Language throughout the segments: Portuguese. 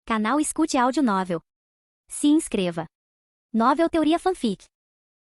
Canal Escute Áudio Novel. Se inscreva. Novel Teoria Fanfic.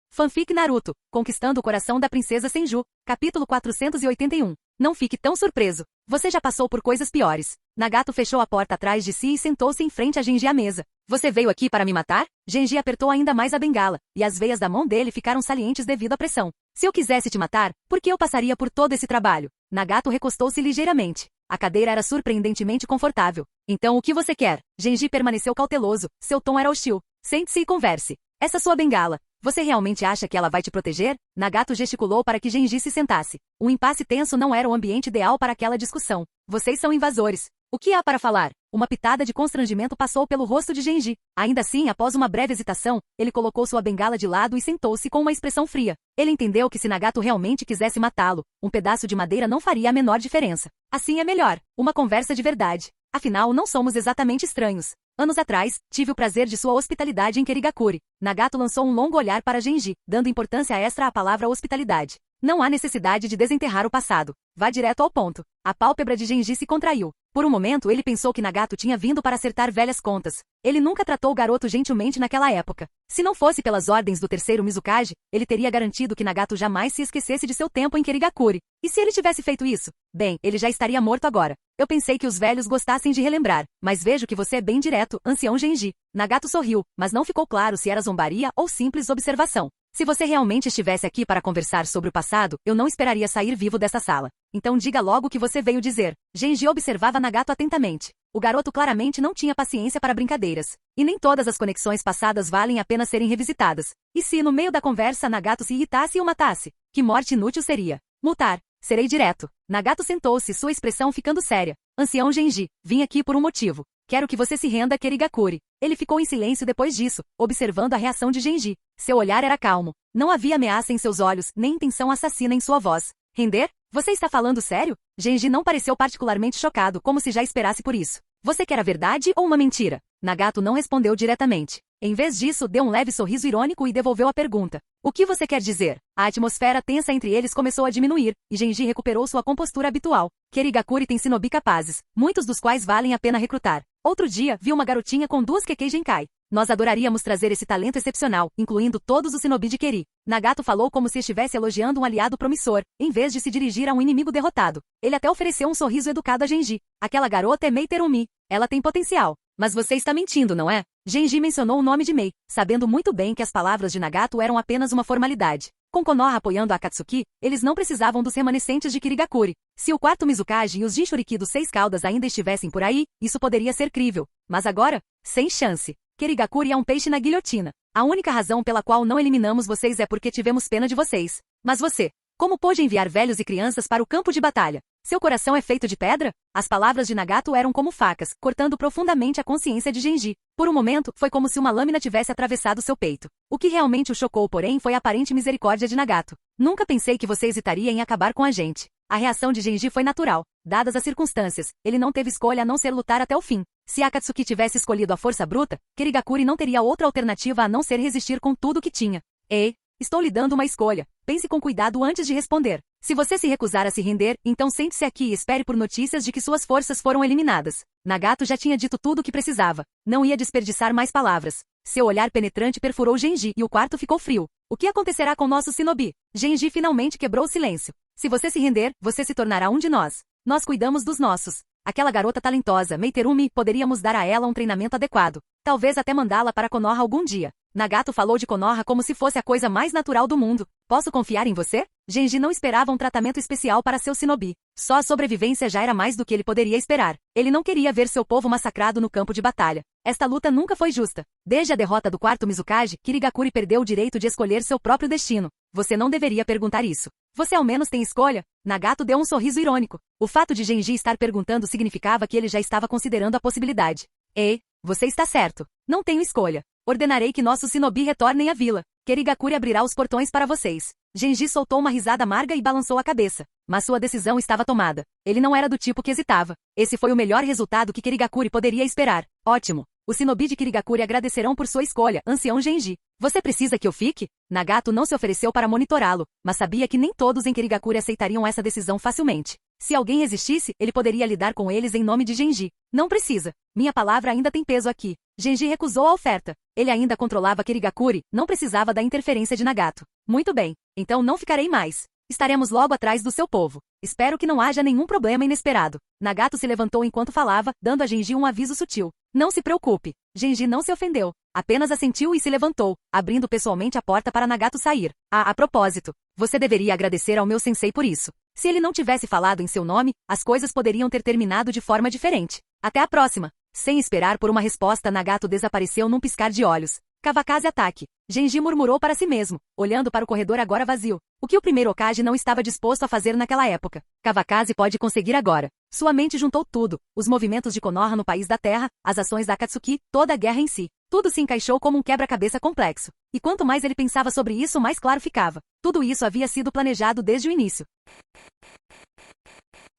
Fanfic Naruto, Conquistando o Coração da Princesa Senju, capítulo 481. Não fique tão surpreso. Você já passou por coisas piores. Nagato fechou a porta atrás de si e sentou-se em frente a Genji à mesa. Você veio aqui para me matar? Genji apertou ainda mais a bengala, e as veias da mão dele ficaram salientes devido à pressão. Se eu quisesse te matar, por que eu passaria por todo esse trabalho? Nagato recostou-se ligeiramente. A cadeira era surpreendentemente confortável. Então o que você quer? Genji permaneceu cauteloso, seu tom era hostil. Sente-se e converse. Essa sua bengala. Você realmente acha que ela vai te proteger? Nagato gesticulou para que Genji se sentasse. Um impasse tenso não era o ambiente ideal para aquela discussão. Vocês são invasores. O que há para falar? Uma pitada de constrangimento passou pelo rosto de Genji. Ainda assim, após uma breve hesitação, ele colocou sua bengala de lado e sentou-se com uma expressão fria. Ele entendeu que se Nagato realmente quisesse matá-lo, um pedaço de madeira não faria a menor diferença. Assim é melhor. Uma conversa de verdade. Afinal, não somos exatamente estranhos. Anos atrás, tive o prazer de sua hospitalidade em Kerigakuri. Nagato lançou um longo olhar para Genji, dando importância extra à palavra hospitalidade. Não há necessidade de desenterrar o passado. Vá direto ao ponto. A pálpebra de Genji se contraiu. Por um momento ele pensou que Nagato tinha vindo para acertar velhas contas. Ele nunca tratou o garoto gentilmente naquela época. Se não fosse pelas ordens do terceiro Mizukage, ele teria garantido que Nagato jamais se esquecesse de seu tempo em Kerigakuri. E se ele tivesse feito isso? Bem, ele já estaria morto agora. Eu pensei que os velhos gostassem de relembrar, mas vejo que você é bem direto, ancião Genji. Nagato sorriu, mas não ficou claro se era zombaria ou simples observação. Se você realmente estivesse aqui para conversar sobre o passado, eu não esperaria sair vivo dessa sala. Então diga logo o que você veio dizer. Genji observava Nagato atentamente. O garoto claramente não tinha paciência para brincadeiras. E nem todas as conexões passadas valem a pena serem revisitadas. E se no meio da conversa Nagato se irritasse e o matasse? Que morte inútil seria? Multar. Serei direto. Nagato sentou-se, sua expressão ficando séria. Ancião Genji, vim aqui por um motivo. Quero que você se renda a Kerigakuri. Ele ficou em silêncio depois disso, observando a reação de Genji. Seu olhar era calmo. Não havia ameaça em seus olhos, nem intenção assassina em sua voz. Render? Você está falando sério? Genji não pareceu particularmente chocado, como se já esperasse por isso. Você quer a verdade ou uma mentira? Nagato não respondeu diretamente. Em vez disso, deu um leve sorriso irônico e devolveu a pergunta. O que você quer dizer? A atmosfera tensa entre eles começou a diminuir, e Genji recuperou sua compostura habitual. Kerigakuri tem shinobi capazes, muitos dos quais valem a pena recrutar. Outro dia, vi uma garotinha com 2 Kekkei Genkai. Nós adoraríamos trazer esse talento excepcional, incluindo todos os shinobi de Keri. Nagato falou como se estivesse elogiando um aliado promissor, em vez de se dirigir a um inimigo derrotado. Ele até ofereceu um sorriso educado a Genji. Aquela garota é Mei Terumi. Ela tem potencial. Mas você está mentindo, não é? Genji mencionou o nome de Mei, sabendo muito bem que as palavras de Nagato eram apenas uma formalidade. Com Konoha apoiando a Akatsuki, eles não precisavam dos remanescentes de Kirigakuri. Se o quarto Mizukage e os Jinchuriki dos 6 caudas ainda estivessem por aí, isso poderia ser crível. Mas agora, sem chance. Kerigakuri é um peixe na guilhotina. A única razão pela qual não eliminamos vocês é porque tivemos pena de vocês. Mas você, como pôde enviar velhos e crianças para o campo de batalha? Seu coração é feito de pedra? As palavras de Nagato eram como facas, cortando profundamente a consciência de Genji. Por um momento, foi como se uma lâmina tivesse atravessado seu peito. O que realmente o chocou, porém, foi a aparente misericórdia de Nagato. Nunca pensei que você hesitaria em acabar com a gente. A reação de Genji foi natural. Dadas as circunstâncias, ele não teve escolha a não ser lutar até o fim. Se Akatsuki tivesse escolhido a força bruta, Kerigakuri não teria outra alternativa a não ser resistir com tudo o que tinha. Ei, estou lhe dando uma escolha. Pense com cuidado antes de responder. Se você se recusar a se render, então sente-se aqui e espere por notícias de que suas forças foram eliminadas. Nagato já tinha dito tudo o que precisava. Não ia desperdiçar mais palavras. Seu olhar penetrante perfurou Genji e o quarto ficou frio. O que acontecerá com nosso shinobi? Genji finalmente quebrou o silêncio. Se você se render, você se tornará um de nós. Nós cuidamos dos nossos. Aquela garota talentosa, Mei Terumi, poderíamos dar a ela um treinamento adequado. Talvez até mandá-la para Konoha algum dia. Nagato falou de Konoha como se fosse a coisa mais natural do mundo. Posso confiar em você? Genji não esperava um tratamento especial para seu shinobi. Só a sobrevivência já era mais do que ele poderia esperar. Ele não queria ver seu povo massacrado no campo de batalha. Esta luta nunca foi justa. Desde a derrota do quarto Mizukage, Kirigakuri perdeu o direito de escolher seu próprio destino. Você não deveria perguntar isso. Você ao menos tem escolha? Nagato deu um sorriso irônico. O fato de Genji estar perguntando significava que ele já estava considerando a possibilidade. Ei, você está certo. Não tenho escolha. Ordenarei que nossos shinobi retornem à vila. Kerigakuri abrirá os portões para vocês. Genji soltou uma risada amarga e balançou a cabeça. Mas sua decisão estava tomada. Ele não era do tipo que hesitava. Esse foi o melhor resultado que Kerigakuri poderia esperar. Ótimo. Os shinobi de Kerigakuri agradecerão por sua escolha, ancião Genji. Você precisa que eu fique? Nagato não se ofereceu para monitorá-lo, mas sabia que nem todos em Kerigakuri aceitariam essa decisão facilmente. Se alguém existisse, ele poderia lidar com eles em nome de Genji. Não precisa. Minha palavra ainda tem peso aqui. Genji recusou a oferta. Ele ainda controlava Kirigakuri, não precisava da interferência de Nagato. Muito bem. Então não ficarei mais. Estaremos logo atrás do seu povo. Espero que não haja nenhum problema inesperado. Nagato se levantou enquanto falava, dando a Genji um aviso sutil. Não se preocupe. Genji não se ofendeu. Apenas assentiu e se levantou, abrindo pessoalmente a porta para Nagato sair. A propósito, você deveria agradecer ao meu sensei por isso. Se ele não tivesse falado em seu nome, as coisas poderiam ter terminado de forma diferente. Até a próxima. Sem esperar por uma resposta, Nagato desapareceu num piscar de olhos. Kawakaze ataque. Genji murmurou para si mesmo, olhando para o corredor agora vazio. O que o primeiro Hokage não estava disposto a fazer naquela época. Kawakaze pode conseguir agora. Sua mente juntou tudo, os movimentos de Konoha no país da terra, as ações da Akatsuki, toda a guerra em si. Tudo se encaixou como um quebra-cabeça complexo. E quanto mais ele pensava sobre isso, mais claro ficava. Tudo isso havia sido planejado desde o início.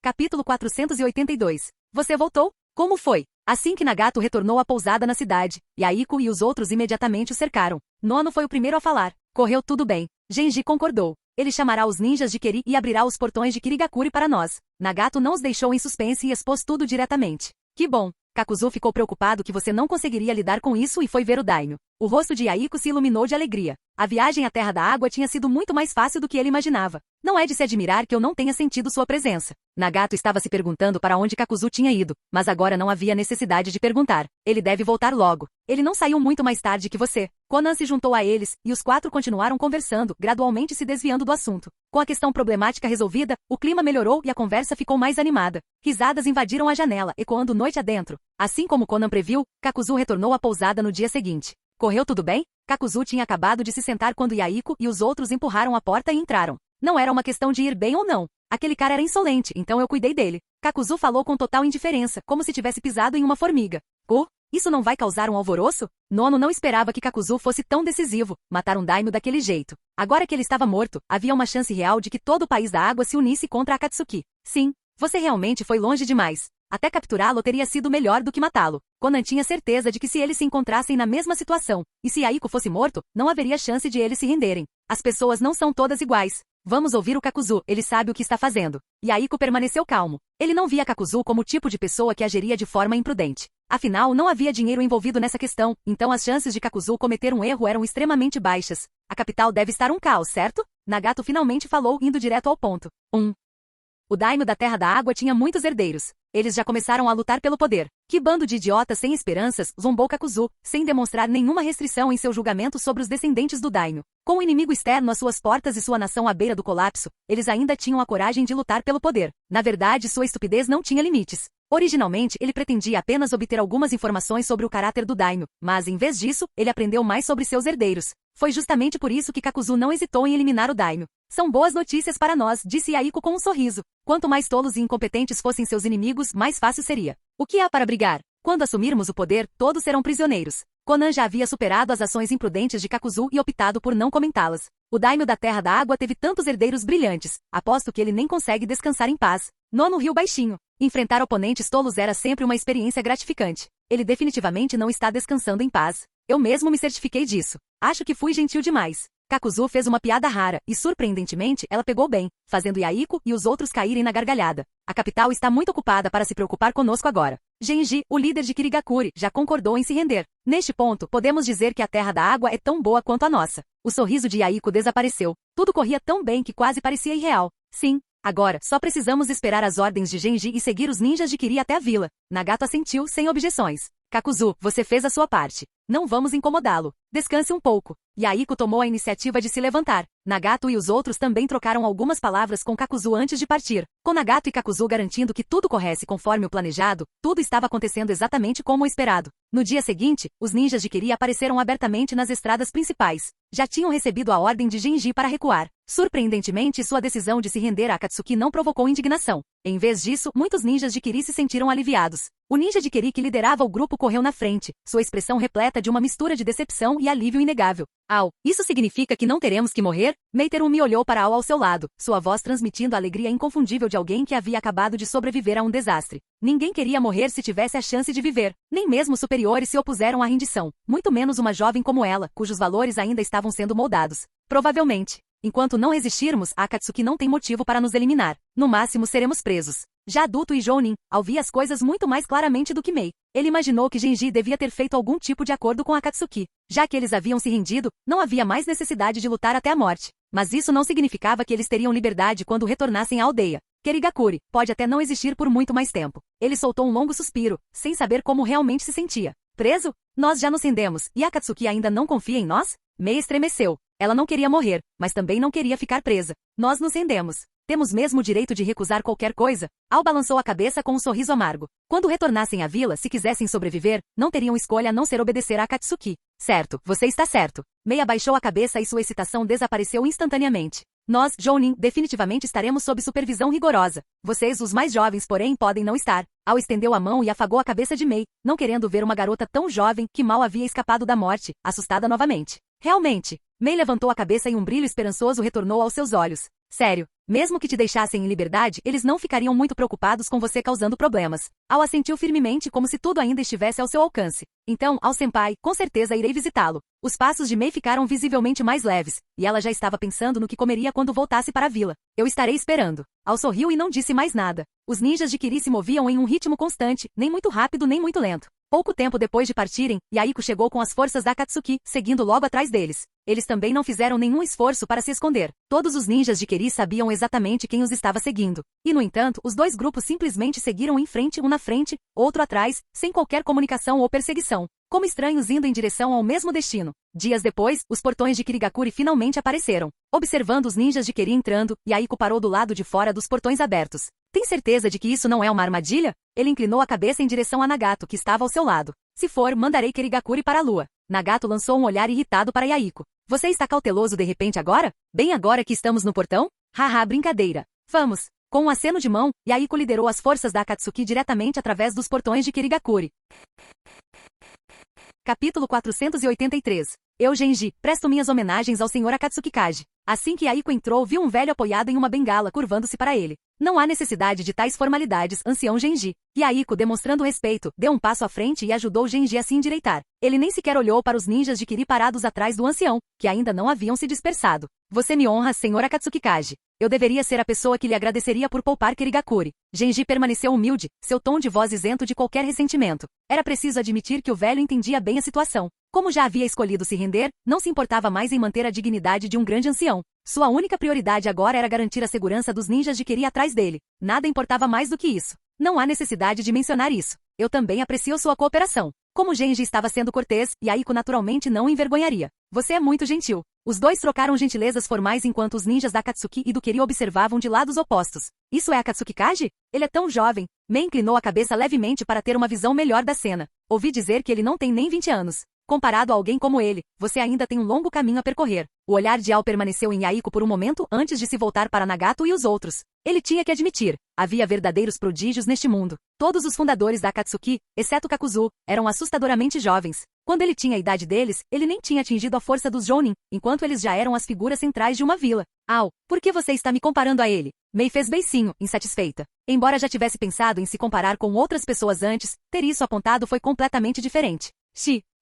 Capítulo 482. Você voltou? Como foi? Assim que Nagato retornou à pousada na cidade, Yaiko e os outros imediatamente o cercaram. Nono foi o primeiro a falar. Correu tudo bem. Genji concordou. Ele chamará os ninjas de Keri e abrirá os portões de Kirigakuri para nós. Nagato não os deixou em suspense e expôs tudo diretamente. Que bom. Kakuzu ficou preocupado que você não conseguiria lidar com isso e foi ver o daimyo. O rosto de Yaiko se iluminou de alegria. A viagem à Terra da Água tinha sido muito mais fácil do que ele imaginava. Não é de se admirar que eu não tenha sentido sua presença. Nagato estava se perguntando para onde Kakuzu tinha ido, mas agora não havia necessidade de perguntar. Ele deve voltar logo. Ele não saiu muito mais tarde que você. Conan se juntou a eles, e os quatro continuaram conversando, gradualmente se desviando do assunto. Com a questão problemática resolvida, o clima melhorou e a conversa ficou mais animada. Risadas invadiram a janela, ecoando noite adentro. Assim como Conan previu, Kakuzu retornou à pousada no dia seguinte. Correu tudo bem? Kakuzu tinha acabado de se sentar quando Yaiko e os outros empurraram a porta e entraram. Não era uma questão de ir bem ou não. Aquele cara era insolente, então eu cuidei dele. Kakuzu falou com total indiferença, como se tivesse pisado em uma formiga. Isso não vai causar um alvoroço? Nono não esperava que Kakuzu fosse tão decisivo, matar um daimyo daquele jeito. Agora que ele estava morto, havia uma chance real de que todo o país da água se unisse contra Akatsuki. Sim, você realmente foi longe demais. Até capturá-lo teria sido melhor do que matá-lo. Conan tinha certeza de que se eles se encontrassem na mesma situação, e se Yaiko fosse morto, não haveria chance de eles se renderem. As pessoas não são todas iguais. Vamos ouvir o Kakuzu, ele sabe o que está fazendo. Yaiko permaneceu calmo. Ele não via Kakuzu como o tipo de pessoa que agiria de forma imprudente. Afinal, não havia dinheiro envolvido nessa questão, então as chances de Kakuzu cometer um erro eram extremamente baixas. A capital deve estar um caos, certo? Nagato finalmente falou, indo direto ao ponto. O daimyo da Terra da Água tinha muitos herdeiros. Eles já começaram a lutar pelo poder. Que bando de idiotas sem esperanças, zombou Kakuzu, sem demonstrar nenhuma restrição em seu julgamento sobre os descendentes do daimyo. Com o inimigo externo às suas portas e sua nação à beira do colapso, eles ainda tinham a coragem de lutar pelo poder. Na verdade, sua estupidez não tinha limites. Originalmente, ele pretendia apenas obter algumas informações sobre o caráter do daimyo, mas em vez disso, ele aprendeu mais sobre seus herdeiros. Foi justamente por isso que Kakuzu não hesitou em eliminar o daimyo. São boas notícias para nós, disse Yaiko com um sorriso. Quanto mais tolos e incompetentes fossem seus inimigos, mais fácil seria. O que há para brigar? Quando assumirmos o poder, todos serão prisioneiros. Conan já havia superado as ações imprudentes de Kakuzu e optado por não comentá-las. O daimyo da Terra da Água teve tantos herdeiros brilhantes. Aposto que ele nem consegue descansar em paz. Nono riu baixinho. Enfrentar oponentes tolos era sempre uma experiência gratificante. Ele definitivamente não está descansando em paz. Eu mesmo me certifiquei disso. Acho que fui gentil demais. Kakuzu fez uma piada rara, e surpreendentemente, ela pegou bem, fazendo Yaiko e os outros caírem na gargalhada. A capital está muito ocupada para se preocupar conosco agora. Genji, o líder de Kirigakuri, já concordou em se render. Neste ponto, podemos dizer que a Terra da Água é tão boa quanto a nossa. O sorriso de Yaiko desapareceu. Tudo corria tão bem que quase parecia irreal. Sim. Agora, só precisamos esperar as ordens de Genji e seguir os ninjas de Kiri até a vila. Nagato assentiu, sem objeções. Kakuzu, você fez a sua parte. Não vamos incomodá-lo. Descanse um pouco. Yaiko tomou a iniciativa de se levantar. Nagato e os outros também trocaram algumas palavras com Kakuzu antes de partir. Com Nagato e Kakuzu garantindo que tudo corresse conforme o planejado, tudo estava acontecendo exatamente como o esperado. No dia seguinte, os ninjas de Kiri apareceram abertamente nas estradas principais. Já tinham recebido a ordem de Genji para recuar. Surpreendentemente, sua decisão de se render a Akatsuki não provocou indignação. Em vez disso, muitos ninjas de Kiri se sentiram aliviados. O ninja de Kiri que liderava o grupo correu na frente, sua expressão repleta de uma mistura de decepção e alívio inegável. Isso significa que não teremos que morrer? Meiteru me olhou para ao seu lado, sua voz transmitindo a alegria inconfundível de alguém que havia acabado de sobreviver a um desastre. Ninguém queria morrer se tivesse a chance de viver. Nem mesmo os superiores se opuseram à rendição, muito menos uma jovem como ela, cujos valores ainda estavam sendo moldados. Provavelmente. Enquanto não resistirmos, a Akatsuki não tem motivo para nos eliminar. No máximo seremos presos. Já adulto e Jounin, Ao via as coisas muito mais claramente do que Mei. Ele imaginou que Genji devia ter feito algum tipo de acordo com a Akatsuki. Já que eles haviam se rendido, não havia mais necessidade de lutar até a morte. Mas isso não significava que eles teriam liberdade quando retornassem à aldeia. Kerigakuri pode até não existir por muito mais tempo. Ele soltou um longo suspiro, sem saber como realmente se sentia. Preso? Nós já nos rendemos, e a Akatsuki ainda não confia em nós? Mei estremeceu. Ela não queria morrer, mas também não queria ficar presa. Nós nos rendemos. Temos mesmo o direito de recusar qualquer coisa? Al balançou a cabeça com um sorriso amargo. Quando retornassem à vila, se quisessem sobreviver, não teriam escolha a não ser obedecer a Akatsuki. Certo, você está certo. Mei abaixou a cabeça e sua excitação desapareceu instantaneamente. Nós, Jounin, definitivamente estaremos sob supervisão rigorosa. Vocês, os mais jovens, porém, podem não estar. Al estendeu a mão e afagou a cabeça de Mei, não querendo ver uma garota tão jovem que mal havia escapado da morte, assustada novamente. Realmente. Mei levantou a cabeça e um brilho esperançoso retornou aos seus olhos. Sério, mesmo que te deixassem em liberdade, eles não ficariam muito preocupados com você causando problemas. Al assentiu firmemente como se tudo ainda estivesse ao seu alcance. Então, Al-senpai, com certeza irei visitá-lo. Os passos de Mei ficaram visivelmente mais leves, e ela já estava pensando no que comeria quando voltasse para a vila. Eu estarei esperando. Al sorriu e não disse mais nada. Os ninjas de Kiri se moviam em um ritmo constante, nem muito rápido nem muito lento. Pouco tempo depois de partirem, Yaiko chegou com as forças da Akatsuki, seguindo logo atrás deles. Eles também não fizeram nenhum esforço para se esconder. Todos os ninjas de Keri sabiam exatamente quem os estava seguindo. E, no entanto, os dois grupos simplesmente seguiram em frente, um na frente, outro atrás, sem qualquer comunicação ou perseguição. Como estranhos indo em direção ao mesmo destino. Dias depois, os portões de Kirigakuri finalmente apareceram. Observando os ninjas de Keri entrando, Yaiko parou do lado de fora dos portões abertos. Tem certeza de que isso não é uma armadilha? Ele inclinou a cabeça em direção a Nagato, que estava ao seu lado. Se for, mandarei Kirigakuri para a lua. Nagato lançou um olhar irritado para Yaiko. Você está cauteloso de repente agora? Bem agora que estamos no portão? Haha, brincadeira. Vamos. Com um aceno de mão, Yaiko liderou as forças da Akatsuki diretamente através dos portões de Kirigakuri. Capítulo 483. Eu, Genji, presto minhas homenagens ao Sr. Akatsuki Kaji. Assim que Yaiko entrou, viu um velho apoiado em uma bengala curvando-se para ele. Não há necessidade de tais formalidades, ancião Genji. Yaiko, demonstrando respeito, deu um passo à frente e ajudou Genji a se endireitar. Ele nem sequer olhou para os ninjas de Kiri parados atrás do ancião, que ainda não haviam se dispersado. Você me honra, Sr. Akatsuki Kaji. Eu deveria ser a pessoa que lhe agradeceria por poupar Kirigakuri. Genji permaneceu humilde, seu tom de voz isento de qualquer ressentimento. Era preciso admitir que o velho entendia bem a situação. Como já havia escolhido se render, não se importava mais em manter a dignidade de um grande ancião. Sua única prioridade agora era garantir a segurança dos ninjas de Kiri atrás dele. Nada importava mais do que isso. Não há necessidade de mencionar isso. Eu também aprecio sua cooperação. Como Genji estava sendo cortês, Yaiko naturalmente não o envergonharia. Você é muito gentil. Os dois trocaram gentilezas formais enquanto os ninjas da Akatsuki e do Kiri observavam de lados opostos. Isso é Akatsuki Kaji? Ele é tão jovem. Mei inclinou a cabeça levemente para ter uma visão melhor da cena. Ouvi dizer que ele não tem nem 20 anos. Comparado a alguém como ele, você ainda tem um longo caminho a percorrer. O olhar de Al permaneceu em Yaiko por um momento antes de se voltar para Nagato e os outros. Ele tinha que admitir, havia verdadeiros prodígios neste mundo. Todos os fundadores da Akatsuki, exceto Kakuzu, eram assustadoramente jovens. Quando ele tinha a idade deles, ele nem tinha atingido a força dos Jounin, enquanto eles já eram as figuras centrais de uma vila. Al, por que você está me comparando a ele? Mei fez beicinho, insatisfeita. Embora já tivesse pensado em se comparar com outras pessoas antes, ter isso apontado foi completamente diferente.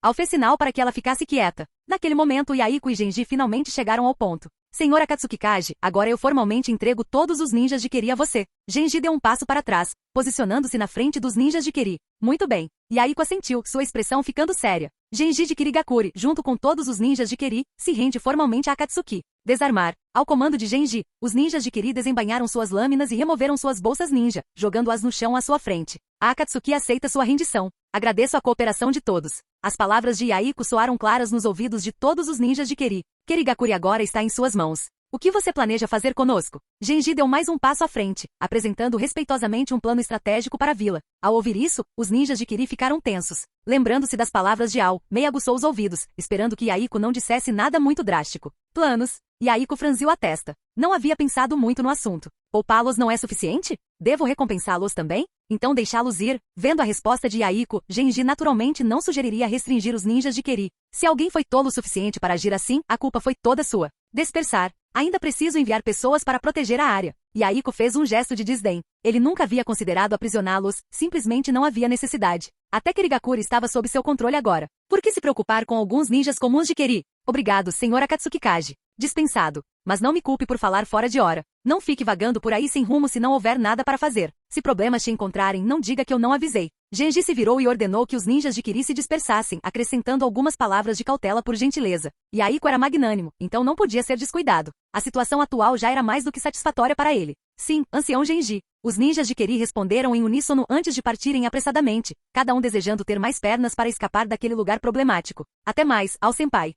Al fez sinal para que ela ficasse quieta. Naquele momento, Yaiko e Genji finalmente chegaram ao ponto. Senhor Akatsuki Kaji, agora eu formalmente entrego todos os ninjas de Keri a você. Genji deu um passo para trás, posicionando-se na frente dos ninjas de Keri. Muito bem. Yaiko assentiu, sua expressão ficando séria. Genji de Kirigakuri, junto com todos os ninjas de Keri, se rende formalmente a Akatsuki. Desarmar. Ao comando de Genji, os ninjas de Keri desembainharam suas lâminas e removeram suas bolsas ninja, jogando-as no chão à sua frente. A Akatsuki aceita sua rendição. Agradeço a cooperação de todos. As palavras de Yaiko soaram claras nos ouvidos de todos os ninjas de Keri. Kirigakuri agora está em suas mãos. O que você planeja fazer conosco? Genji deu mais um passo à frente, apresentando respeitosamente um plano estratégico para a vila. Ao ouvir isso, os ninjas de Keri ficaram tensos. Lembrando-se das palavras de Al, Mei aguçou os ouvidos, esperando que Yaiko não dissesse nada muito drástico. Planos? Yaiko franziu a testa. Não havia pensado muito no assunto. Poupá-los não é suficiente? Devo recompensá-los também? Então deixá-los ir? Vendo a resposta de Yaiko, Genji naturalmente não sugeriria restringir os ninjas de Keri. Se alguém foi tolo o suficiente para agir assim, a culpa foi toda sua. Dispersar. Ainda preciso enviar pessoas para proteger a área. Yaiko fez um gesto de desdém. Ele nunca havia considerado aprisioná-los, simplesmente não havia necessidade. Até Kirigakuri estava sob seu controle agora. Por que se preocupar com alguns ninjas comuns de Keri? Obrigado, Sr. Akatsuki Kaji. Dispensado. Mas não me culpe por falar fora de hora. Não fique vagando por aí sem rumo se não houver nada para fazer. Se problemas te encontrarem, não diga que eu não avisei. Genji se virou e ordenou que os ninjas de Kiri se dispersassem, acrescentando algumas palavras de cautela por gentileza. Yaiko era magnânimo, então não podia ser descuidado. A situação atual já era mais do que satisfatória para ele. Sim, ancião Genji. Os ninjas de Kiri responderam em uníssono antes de partirem apressadamente, cada um desejando ter mais pernas para escapar daquele lugar problemático. Até mais, Ao Senpai.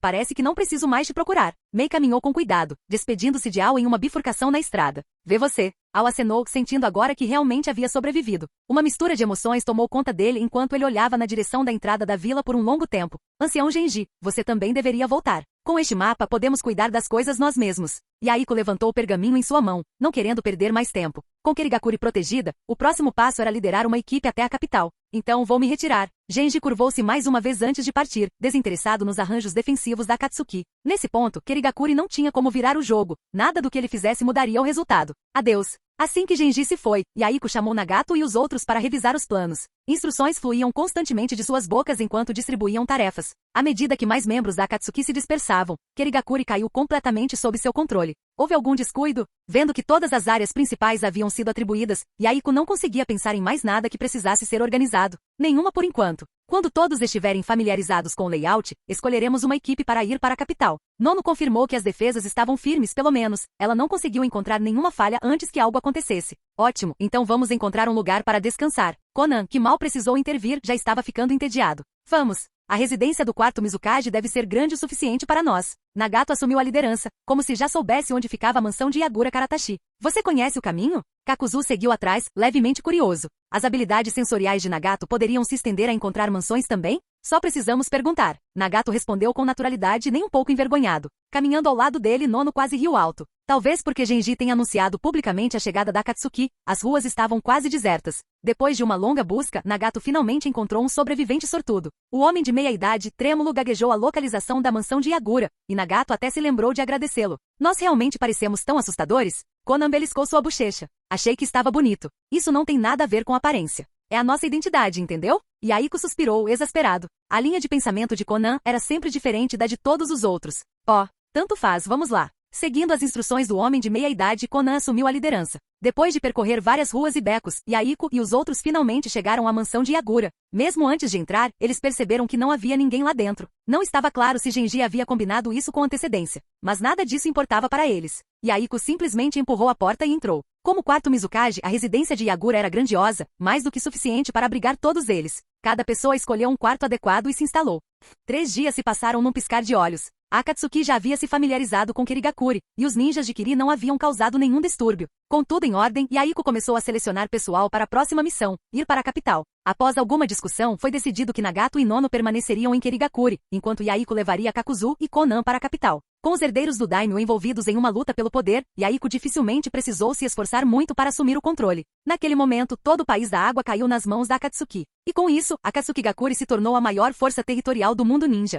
Parece que não preciso mais te procurar. Mei caminhou com cuidado, despedindo-se de Ao em uma bifurcação na estrada. Vê você. Ao acenou, sentindo agora que realmente havia sobrevivido. Uma mistura de emoções tomou conta dele enquanto ele olhava na direção da entrada da vila por um longo tempo. Ancião Genji, você também deveria voltar. Com este mapa podemos cuidar das coisas nós mesmos. Yaiko levantou o pergaminho em sua mão, não querendo perder mais tempo. Com Kirigakuri protegida, o próximo passo era liderar uma equipe até a capital. Então vou me retirar. Genji curvou-se mais uma vez antes de partir, desinteressado nos arranjos defensivos da Akatsuki. Nesse ponto, Kirigakuri não tinha como virar o jogo. Nada do que ele fizesse mudaria o resultado. Adeus. Assim que Genji se foi, Yaiko chamou Nagato e os outros para revisar os planos. Instruções fluíam constantemente de suas bocas enquanto distribuíam tarefas. À medida que mais membros da Akatsuki se dispersavam, Kirigakuri caiu completamente sob seu controle. Houve algum descuido? Vendo que todas as áreas principais haviam sido atribuídas, Yaiko não conseguia pensar em mais nada que precisasse ser organizado. Nenhuma por enquanto. Quando todos estiverem familiarizados com o layout, escolheremos uma equipe para ir para a capital. Nono confirmou que as defesas estavam firmes, pelo menos. Ela não conseguiu encontrar nenhuma falha antes que algo acontecesse. Ótimo, então vamos encontrar um lugar para descansar. Conan, que mal precisou intervir, já estava ficando entediado. Vamos. A residência do quarto Mizukage deve ser grande o suficiente para nós. Nagato assumiu a liderança, como se já soubesse onde ficava a mansão de Yagura Karatashi. Você conhece o caminho? Kakuzu seguiu atrás, levemente curioso. As habilidades sensoriais de Nagato poderiam se estender a encontrar mansões também? Só precisamos perguntar. Nagato respondeu com naturalidade e nem um pouco envergonhado. Caminhando ao lado dele, Nono quase riu alto. Talvez porque Genji tenha anunciado publicamente a chegada da Akatsuki, as ruas estavam quase desertas. Depois de uma longa busca, Nagato finalmente encontrou um sobrevivente sortudo. O homem de meia-idade, trêmulo, gaguejou a localização da mansão de Yagura, e Nagato até se lembrou de agradecê-lo. Nós realmente parecemos tão assustadores? Conan beliscou sua bochecha. Achei que estava bonito. Isso não tem nada a ver com aparência. É a nossa identidade, entendeu? Yaiko suspirou, exasperado. A linha de pensamento de Conan era sempre diferente da de todos os outros. Oh, tanto faz, vamos lá. Seguindo as instruções do homem de meia-idade, Conan assumiu a liderança. Depois de percorrer várias ruas e becos, Yaiko e os outros finalmente chegaram à mansão de Yagura. Mesmo antes de entrar, eles perceberam que não havia ninguém lá dentro. Não estava claro se Genji havia combinado isso com antecedência. Mas nada disso importava para eles. Yaiko simplesmente empurrou a porta e entrou. Como quarto Mizukage, a residência de Yagura era grandiosa, mais do que suficiente para abrigar todos eles. Cada pessoa escolheu um quarto adequado e se instalou. 3 dias se passaram num piscar de olhos. A Akatsuki já havia se familiarizado com Kirigakuri, e os ninjas de Kiri não haviam causado nenhum distúrbio. Com tudo em ordem, Yaiko começou a selecionar pessoal para a próxima missão, ir para a capital. Após alguma discussão, foi decidido que Nagato e Nono permaneceriam em Kirigakuri, enquanto Yaiko levaria Kakuzu e Conan para a capital. Com os herdeiros do daimyo envolvidos em uma luta pelo poder, Yaiko dificilmente precisou se esforçar muito para assumir o controle. Naquele momento, todo o país da água caiu nas mãos da Akatsuki. E com isso, Akatsuki Gakuri se tornou a maior força territorial do mundo ninja.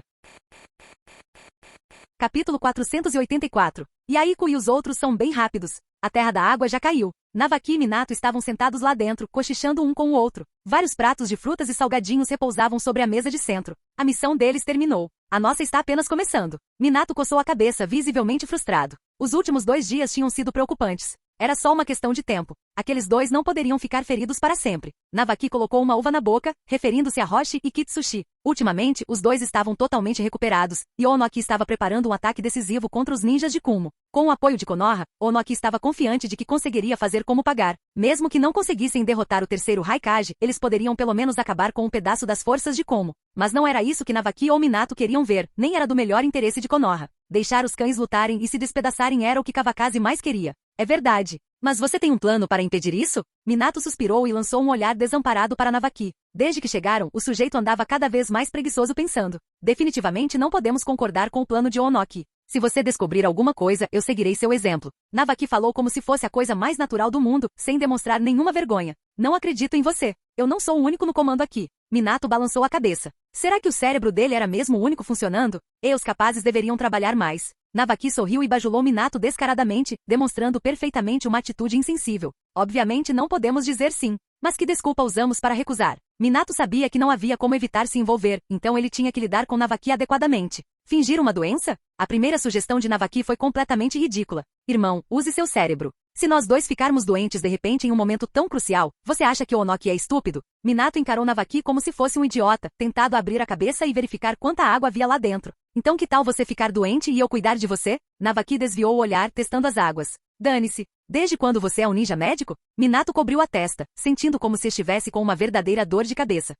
Capítulo 484. Yaiko e os outros são bem rápidos. A terra da água já caiu. Navaki e Minato estavam sentados lá dentro, cochichando um com o outro. Vários pratos de frutas e salgadinhos repousavam sobre a mesa de centro. A missão deles terminou. A nossa está apenas começando. Minato coçou a cabeça, visivelmente frustrado. Os últimos 2 dias tinham sido preocupantes. Era só uma questão de tempo. Aqueles dois não poderiam ficar feridos para sempre. Navaki colocou uma uva na boca, referindo-se a Roshi e Kitsushi. Ultimamente, os dois estavam totalmente recuperados, e Onoki estava preparando um ataque decisivo contra os ninjas de Kumo. Com o apoio de Konoha, Onoki estava confiante de que conseguiria fazer como pagar. Mesmo que não conseguissem derrotar o terceiro Raikage, eles poderiam pelo menos acabar com um pedaço das forças de Kumo. Mas não era isso que Navaki ou Minato queriam ver, nem era do melhor interesse de Konoha. Deixar os cães lutarem e se despedaçarem era o que Kawakaze mais queria. É verdade. Mas você tem um plano para impedir isso? Minato suspirou e lançou um olhar desamparado para Navaki. Desde que chegaram, o sujeito andava cada vez mais preguiçoso pensando. Definitivamente não podemos concordar com o plano de Onoki. Se você descobrir alguma coisa, eu seguirei seu exemplo. Navaki falou como se fosse a coisa mais natural do mundo, sem demonstrar nenhuma vergonha. Não acredito em você. Eu não sou o único no comando aqui. Minato balançou a cabeça. Será que o cérebro dele era mesmo o único funcionando? E os capazes deveriam trabalhar mais. Navaki sorriu e bajulou Minato descaradamente, demonstrando perfeitamente uma atitude insensível. Obviamente não podemos dizer sim. Mas que desculpa usamos para recusar? Minato sabia que não havia como evitar se envolver, então ele tinha que lidar com Navaki adequadamente. Fingir uma doença? A primeira sugestão de Navaki foi completamente ridícula. Irmão, use seu cérebro. Se nós dois ficarmos doentes de repente em um momento tão crucial, você acha que Onoki é estúpido? Minato encarou Navaki como se fosse um idiota, tentado abrir a cabeça e verificar quanta água havia lá dentro. Então que tal você ficar doente e eu cuidar de você? Navaki desviou o olhar, testando as águas. Dane-se. Desde quando você é um ninja médico? Minato cobriu a testa, sentindo como se estivesse com uma verdadeira dor de cabeça.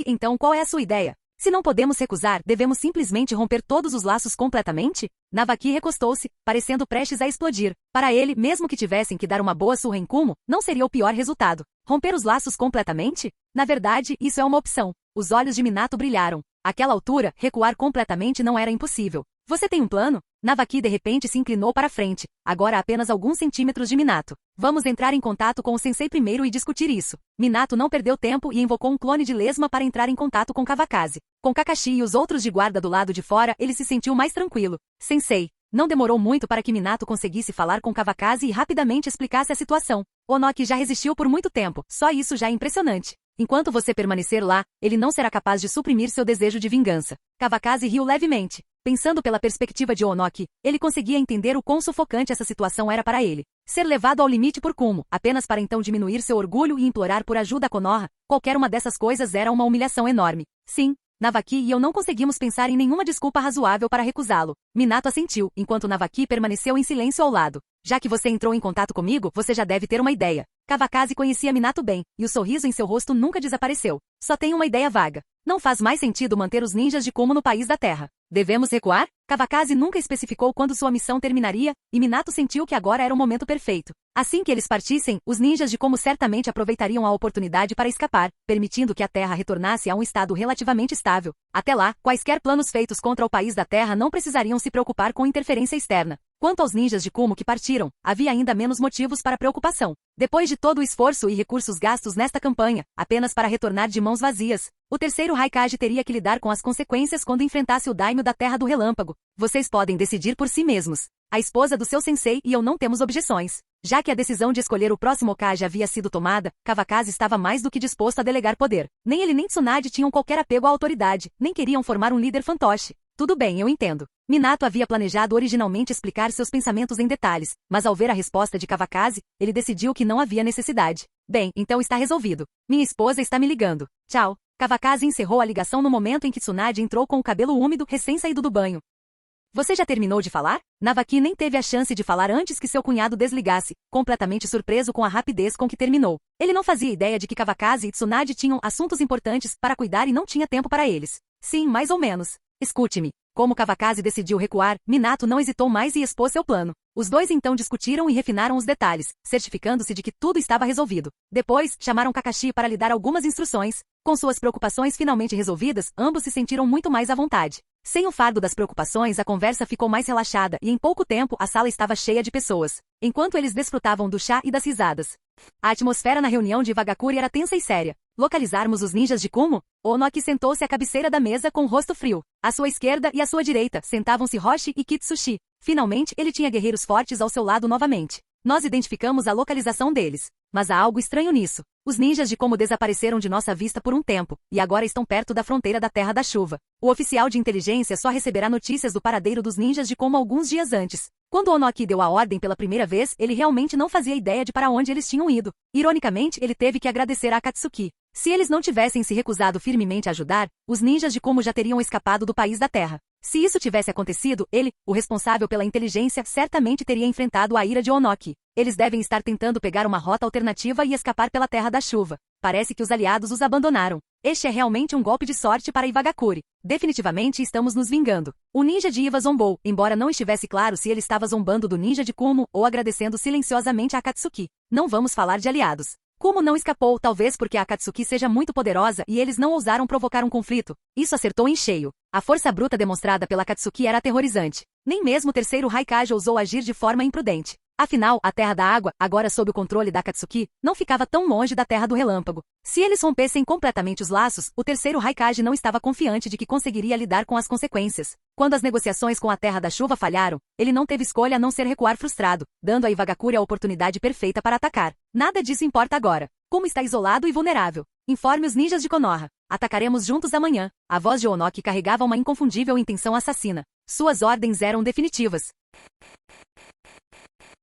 Então qual é a sua ideia? Se não podemos recusar, devemos simplesmente romper todos os laços completamente? Navaki recostou-se, parecendo prestes a explodir. Para ele, mesmo que tivessem que dar uma boa surra em Kumo, não seria o pior resultado. Romper os laços completamente? Na verdade, isso é uma opção. Os olhos de Minato brilharam. Àquela altura, recuar completamente não era impossível. Você tem um plano? Navaki de repente se inclinou para frente, agora a apenas alguns centímetros de Minato. Vamos entrar em contato com o sensei primeiro e discutir isso. Minato não perdeu tempo e invocou um clone de lesma para entrar em contato com Kawakaze. Com Kakashi e os outros de guarda do lado de fora, ele se sentiu mais tranquilo. Sensei. Não demorou muito para que Minato conseguisse falar com Kawakaze e rapidamente explicasse a situação. Onoki já resistiu por muito tempo, só isso já é impressionante. Enquanto você permanecer lá, ele não será capaz de suprimir seu desejo de vingança. Kawakaze riu levemente. Pensando pela perspectiva de Onoki, ele conseguia entender o quão sufocante essa situação era para ele. Ser levado ao limite por Kumo, apenas para então diminuir seu orgulho e implorar por ajuda a Konoha, qualquer uma dessas coisas era uma humilhação enorme. Sim, Navaki e eu não conseguimos pensar em nenhuma desculpa razoável para recusá-lo. Minato assentiu, enquanto Navaki permaneceu em silêncio ao lado. Já que você entrou em contato comigo, você já deve ter uma ideia. Kawakaze conhecia Minato bem, e o sorriso em seu rosto nunca desapareceu. Só tem uma ideia vaga. Não faz mais sentido manter os ninjas de Kumo no país da Terra. Devemos recuar? Kawakaze nunca especificou quando sua missão terminaria, e Minato sentiu que agora era o momento perfeito. Assim que eles partissem, os ninjas de Kumo certamente aproveitariam a oportunidade para escapar, permitindo que a Terra retornasse a um estado relativamente estável. Até lá, quaisquer planos feitos contra o país da Terra não precisariam se preocupar com interferência externa. Quanto aos ninjas de Kumo que partiram, havia ainda menos motivos para preocupação. Depois de todo o esforço e recursos gastos nesta campanha, apenas para retornar de mãos vazias, o terceiro Raikage teria que lidar com as consequências quando enfrentasse o daimyo da Terra do Relâmpago. Vocês podem decidir por si mesmos. A esposa do seu sensei e eu não temos objeções. Já que a decisão de escolher o próximo Hokage havia sido tomada, Kawakaze estava mais do que disposto a delegar poder. Nem ele nem Tsunade tinham qualquer apego à autoridade, nem queriam formar um líder fantoche. Tudo bem, eu entendo. Minato havia planejado originalmente explicar seus pensamentos em detalhes, mas ao ver a resposta de Kawakaze, ele decidiu que não havia necessidade. Bem, então está resolvido. Minha esposa está me ligando. Tchau. Kawakaze encerrou a ligação no momento em que Tsunade entrou com o cabelo úmido recém-saído do banho. Você já terminou de falar? Navaki nem teve a chance de falar antes que seu cunhado desligasse, completamente surpreso com a rapidez com que terminou. Ele não fazia ideia de que Kawakaze e Tsunade tinham assuntos importantes para cuidar e não tinha tempo para eles. Sim, mais ou menos. Escute-me. Como Kawakaze decidiu recuar, Minato não hesitou mais e expôs seu plano. Os dois então discutiram e refinaram os detalhes, certificando-se de que tudo estava resolvido. Depois, chamaram Kakashi para lhe dar algumas instruções. Com suas preocupações finalmente resolvidas, ambos se sentiram muito mais à vontade. Sem o fardo das preocupações, a conversa ficou mais relaxada e em pouco tempo a sala estava cheia de pessoas, enquanto eles desfrutavam do chá e das risadas. A atmosfera na reunião de Wagakure era tensa e séria. Localizarmos os ninjas de Kumo? Onoki sentou-se à cabeceira da mesa com o rosto frio. À sua esquerda e à sua direita sentavam-se Hoshi e Kitsushi. Finalmente, ele tinha guerreiros fortes ao seu lado novamente. Nós identificamos a localização deles. Mas há algo estranho nisso. Os ninjas de Kumo desapareceram de nossa vista por um tempo, e agora estão perto da fronteira da Terra da Chuva. O oficial de inteligência só receberá notícias do paradeiro dos ninjas de Kumo alguns dias antes. Quando Onoki deu a ordem pela primeira vez, ele realmente não fazia ideia de para onde eles tinham ido. Ironicamente, ele teve que agradecer a Akatsuki. Se eles não tivessem se recusado firmemente a ajudar, os ninjas de Kumo já teriam escapado do país da Terra. Se isso tivesse acontecido, ele, o responsável pela inteligência, certamente teria enfrentado a ira de Onoki. Eles devem estar tentando pegar uma rota alternativa e escapar pela Terra da Chuva. Parece que os aliados os abandonaram. Este é realmente um golpe de sorte para Iwagakure. Definitivamente estamos nos vingando. O ninja de Iwa zombou, embora não estivesse claro se ele estava zombando do ninja de Kumo ou agradecendo silenciosamente a Akatsuki. Não vamos falar de aliados. Kumo não escapou, talvez porque a Akatsuki seja muito poderosa e eles não ousaram provocar um conflito. Isso acertou em cheio. A força bruta demonstrada pela Akatsuki era aterrorizante. Nem mesmo o terceiro Raikage ousou agir de forma imprudente. Afinal, a Terra da Água, agora sob o controle da Akatsuki, não ficava tão longe da Terra do Relâmpago. Se eles rompessem completamente os laços, o terceiro Raikage não estava confiante de que conseguiria lidar com as consequências. Quando as negociações com a Terra da Chuva falharam, ele não teve escolha a não ser recuar frustrado, dando a Iwagakure a oportunidade perfeita para atacar. Nada disso importa agora. Como está isolado e vulnerável. Informe os ninjas de Konoha. Atacaremos juntos amanhã. A voz de Onoki carregava uma inconfundível intenção assassina. Suas ordens eram definitivas.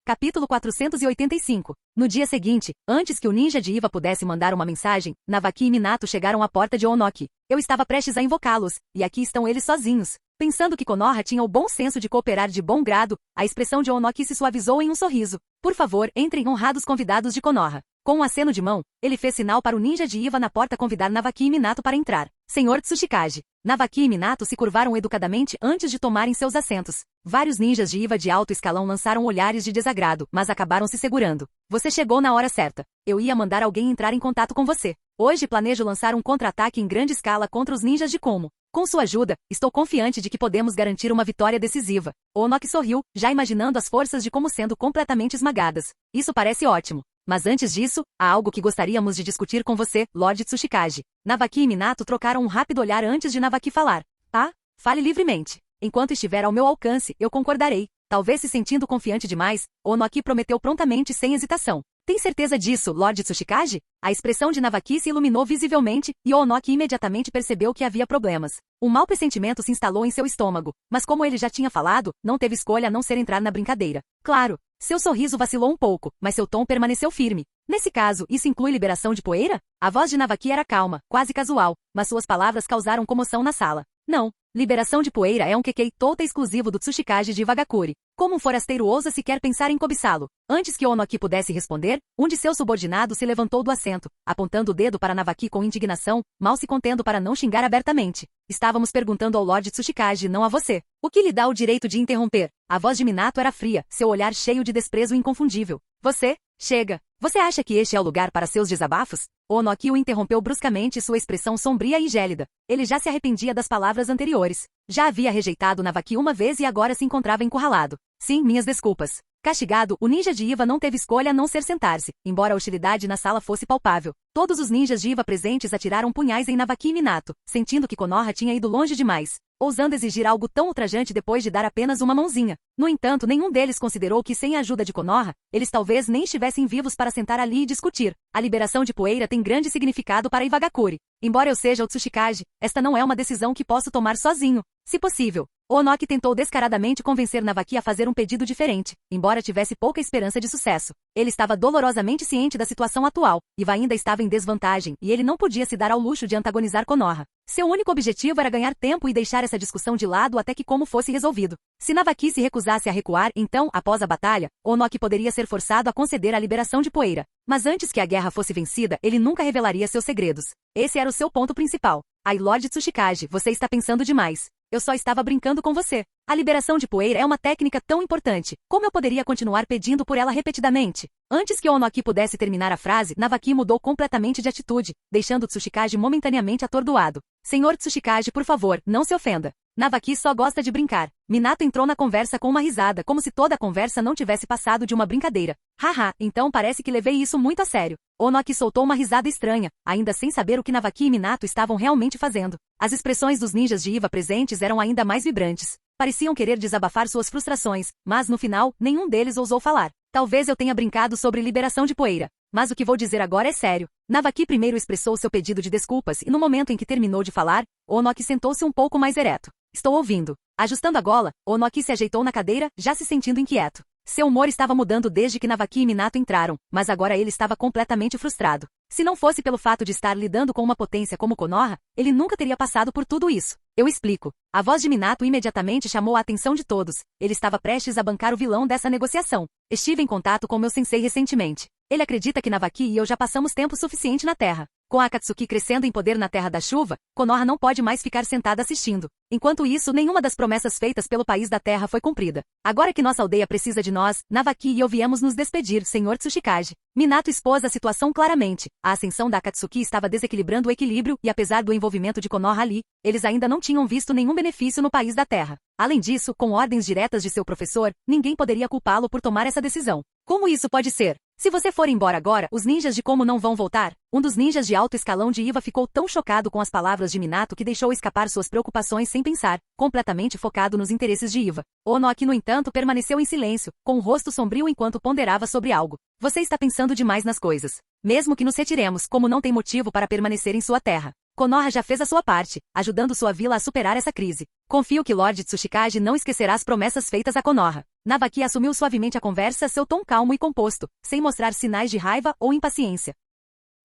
Capítulo 485. No dia seguinte, antes que o ninja de Iva pudesse mandar uma mensagem, Navaki e Minato chegaram à porta de Onoki. Eu estava prestes a invocá-los, e aqui estão eles sozinhos. Pensando que Konoha tinha o bom senso de cooperar de bom grado, a expressão de Onoki se suavizou em um sorriso. Por favor, entrem, honrados convidados de Konoha. Com um aceno de mão, ele fez sinal para o ninja de Iva na porta convidar Navaki e Minato para entrar. Senhor Tsuchikage. Navaki e Minato se curvaram educadamente antes de tomarem seus assentos. Vários ninjas de Iva de alto escalão lançaram olhares de desagrado, mas acabaram se segurando. Você chegou na hora certa. Eu ia mandar alguém entrar em contato com você. Hoje planejo lançar um contra-ataque em grande escala contra os ninjas de Komo. Com sua ajuda, estou confiante de que podemos garantir uma vitória decisiva. Onoki sorriu, já imaginando as forças de Komo sendo completamente esmagadas. Isso parece ótimo. Mas antes disso, há algo que gostaríamos de discutir com você, Lord Tsuchikage. Navaki e Minato trocaram um rápido olhar antes de Navaki falar. Tá? Fale livremente. Enquanto estiver ao meu alcance, eu concordarei. Talvez se sentindo confiante demais, Onoki prometeu prontamente sem hesitação. Tem certeza disso, Lord Tsuchikage? A expressão de Navaki se iluminou visivelmente, e Onoki imediatamente percebeu que havia problemas. Um mau pressentimento se instalou em seu estômago, mas como ele já tinha falado, não teve escolha a não ser entrar na brincadeira. Claro, seu sorriso vacilou um pouco, mas seu tom permaneceu firme. Nesse caso, isso inclui liberação de poeira? A voz de Navaki era calma, quase casual, mas suas palavras causaram comoção na sala. Não. Liberação de poeira é um Kekei Touta exclusivo do Tsuchikage de Wagakuri. Como um forasteiro ousa sequer pensar em cobiçá-lo? Antes que Onoki pudesse responder, um de seus subordinados se levantou do assento, apontando o dedo para Navaki com indignação, mal se contendo para não xingar abertamente. Estávamos perguntando ao Lord Tsuchikage, não a você. O que lhe dá o direito de interromper? A voz de Minato era fria, seu olhar cheio de desprezo inconfundível. Você? Chega. Você acha que este é o lugar para seus desabafos? Onoki o interrompeu bruscamente, sua expressão sombria e gélida. Ele já se arrependia das palavras anteriores. Já havia rejeitado Navaki uma vez e agora se encontrava encurralado. Sim, minhas desculpas. Castigado, o ninja de Iva não teve escolha a não ser sentar-se, embora a hostilidade na sala fosse palpável. Todos os ninjas de Iva presentes atiraram punhais em Navaki e Minato, sentindo que Konoha tinha ido longe demais, ousando exigir algo tão ultrajante depois de dar apenas uma mãozinha. No entanto, nenhum deles considerou que sem a ajuda de Konoha, eles talvez nem estivessem vivos para sentar ali e discutir. A liberação de poeira tem grande significado para Iwagakuri. Embora eu seja o Tsuchikage, esta não é uma decisão que posso tomar sozinho. Se possível, Onoki tentou descaradamente convencer Navaki a fazer um pedido diferente, embora tivesse pouca esperança de sucesso. Ele estava dolorosamente ciente da situação atual. Iva ainda estava em desvantagem, e ele não podia se dar ao luxo de antagonizar Konoha. Seu único objetivo era ganhar tempo e deixar essa discussão de lado até que como fosse resolvido. Se Navaki se recusasse a recuar, então, após a batalha, Onoki poderia ser forçado a conceder a liberação de poeira. Mas antes que a guerra fosse vencida, ele nunca revelaria seus segredos. Esse era o seu ponto principal. Ai, Lord Tsuchikage, você está pensando demais. Eu só estava brincando com você. A liberação de poeira é uma técnica tão importante. Como eu poderia continuar pedindo por ela repetidamente? Antes que Onoki pudesse terminar a frase, Navaki mudou completamente de atitude, deixando Tsuchikage momentaneamente atordoado. Senhor Tsuchikage, por favor, não se ofenda. Navaki só gosta de brincar. Minato entrou na conversa com uma risada, como se toda a conversa não tivesse passado de uma brincadeira. Haha, então parece que levei isso muito a sério. Onoki soltou uma risada estranha, ainda sem saber o que Navaki e Minato estavam realmente fazendo. As expressões dos ninjas de Iva presentes eram ainda mais vibrantes. Pareciam querer desabafar suas frustrações, mas no final, nenhum deles ousou falar. Talvez eu tenha brincado sobre liberação de poeira. Mas o que vou dizer agora é sério. Navaki primeiro expressou seu pedido de desculpas e no momento em que terminou de falar, Onoki sentou-se um pouco mais ereto. Estou ouvindo. Ajustando a gola, Onoki se ajeitou na cadeira, já se sentindo inquieto. Seu humor estava mudando desde que Navaki e Minato entraram, mas agora ele estava completamente frustrado. Se não fosse pelo fato de estar lidando com uma potência como Konoha, ele nunca teria passado por tudo isso. Eu explico. A voz de Minato imediatamente chamou a atenção de todos. Ele estava prestes a bancar o vilão dessa negociação. Estive em contato com meu sensei recentemente. Ele acredita que Navaki e eu já passamos tempo suficiente na Terra. Com a Akatsuki crescendo em poder na Terra da Chuva, Konoha não pode mais ficar sentada assistindo. Enquanto isso, nenhuma das promessas feitas pelo país da Terra foi cumprida. Agora que nossa aldeia precisa de nós, Navaki e eu viemos nos despedir, Senhor Tsuchikage. Minato expôs a situação claramente. A ascensão da Akatsuki estava desequilibrando o equilíbrio e apesar do envolvimento de Konoha ali, eles ainda não tinham visto nenhum benefício no país da Terra. Além disso, com ordens diretas de seu professor, ninguém poderia culpá-lo por tomar essa decisão. Como isso pode ser? Se você for embora agora, os ninjas de como não vão voltar? Um dos ninjas de alto escalão de Iva ficou tão chocado com as palavras de Minato que deixou escapar suas preocupações sem pensar, completamente focado nos interesses de Iva. Onoki, no entanto, permaneceu em silêncio, com o rosto sombrio enquanto ponderava sobre algo. Você está pensando demais nas coisas. Mesmo que nos retiremos, como não tem motivo para permanecer em sua terra. Konoha já fez a sua parte, ajudando sua vila a superar essa crise. Confio que Lord Tsuchikage não esquecerá as promessas feitas a Konoha. Navaki assumiu suavemente a conversa, seu tom calmo e composto, sem mostrar sinais de raiva ou impaciência.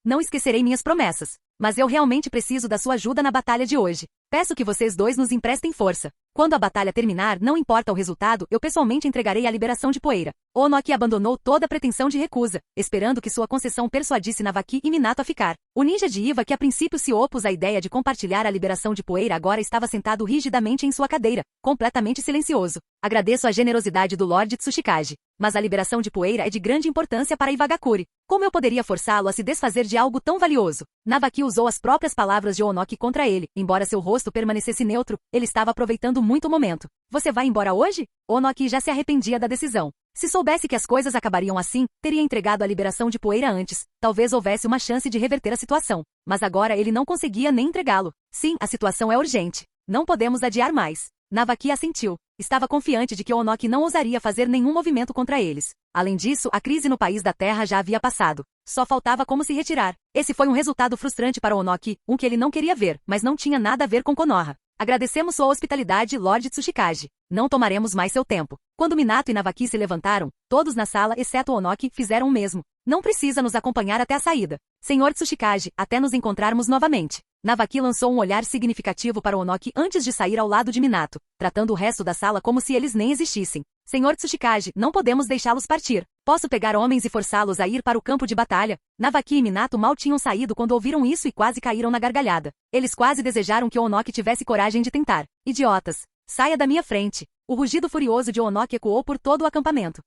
Não esquecerei minhas promessas, mas eu realmente preciso da sua ajuda na batalha de hoje. Peço que vocês dois nos emprestem força. Quando a batalha terminar, não importa o resultado, eu pessoalmente entregarei a liberação de Poeira. Onoki abandonou toda a pretensão de recusa, esperando que sua concessão persuadisse Navaki e Minato a ficar. O ninja de Iva, que a princípio se opôs à ideia de compartilhar a liberação de Poeira, agora estava sentado rigidamente em sua cadeira, completamente silencioso. Agradeço a generosidade do Lord Tsuchikage, mas a liberação de Poeira é de grande importância para Iwagakure. Como eu poderia forçá-lo a se desfazer de algo tão valioso? Navaki usou as próprias palavras de Onoki contra ele. Embora seu rosto permanecesse neutro, ele estava aproveitando muito o momento. Você vai embora hoje? Onoki já se arrependia da decisão. Se soubesse que as coisas acabariam assim, teria entregado a liberação de Poeira antes. Talvez houvesse uma chance de reverter a situação. Mas agora ele não conseguia nem entregá-lo. Sim, a situação é urgente. Não podemos adiar mais. Navaki assentiu. Estava confiante de que Onoki não ousaria fazer nenhum movimento contra eles. Além disso, a crise no país da Terra já havia passado. Só faltava como se retirar. Esse foi um resultado frustrante para Onoki, um que ele não queria ver, mas não tinha nada a ver com Konoha. Agradecemos sua hospitalidade, Lord Tsuchikage. Não tomaremos mais seu tempo. Quando Minato e Navaki se levantaram, todos na sala, exceto Onoki, fizeram o mesmo. Não precisa nos acompanhar até a saída. Senhor Tsuchikage, até nos encontrarmos novamente. Navaki lançou um olhar significativo para Onoki antes de sair ao lado de Minato, tratando o resto da sala como se eles nem existissem. Senhor Tsuchikage, não podemos deixá-los partir. Posso pegar homens e forçá-los a ir para o campo de batalha? Navaki e Minato mal tinham saído quando ouviram isso e quase caíram na gargalhada. Eles quase desejaram que Onoki tivesse coragem de tentar. Idiotas! Saia da minha frente! O rugido furioso de Onoki ecoou por todo o acampamento.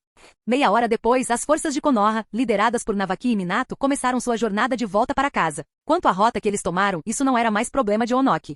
Meia hora depois, as forças de Konoha, lideradas por Navaki e Minato, começaram sua jornada de volta para casa. Quanto à rota que eles tomaram, isso não era mais problema de Onoki.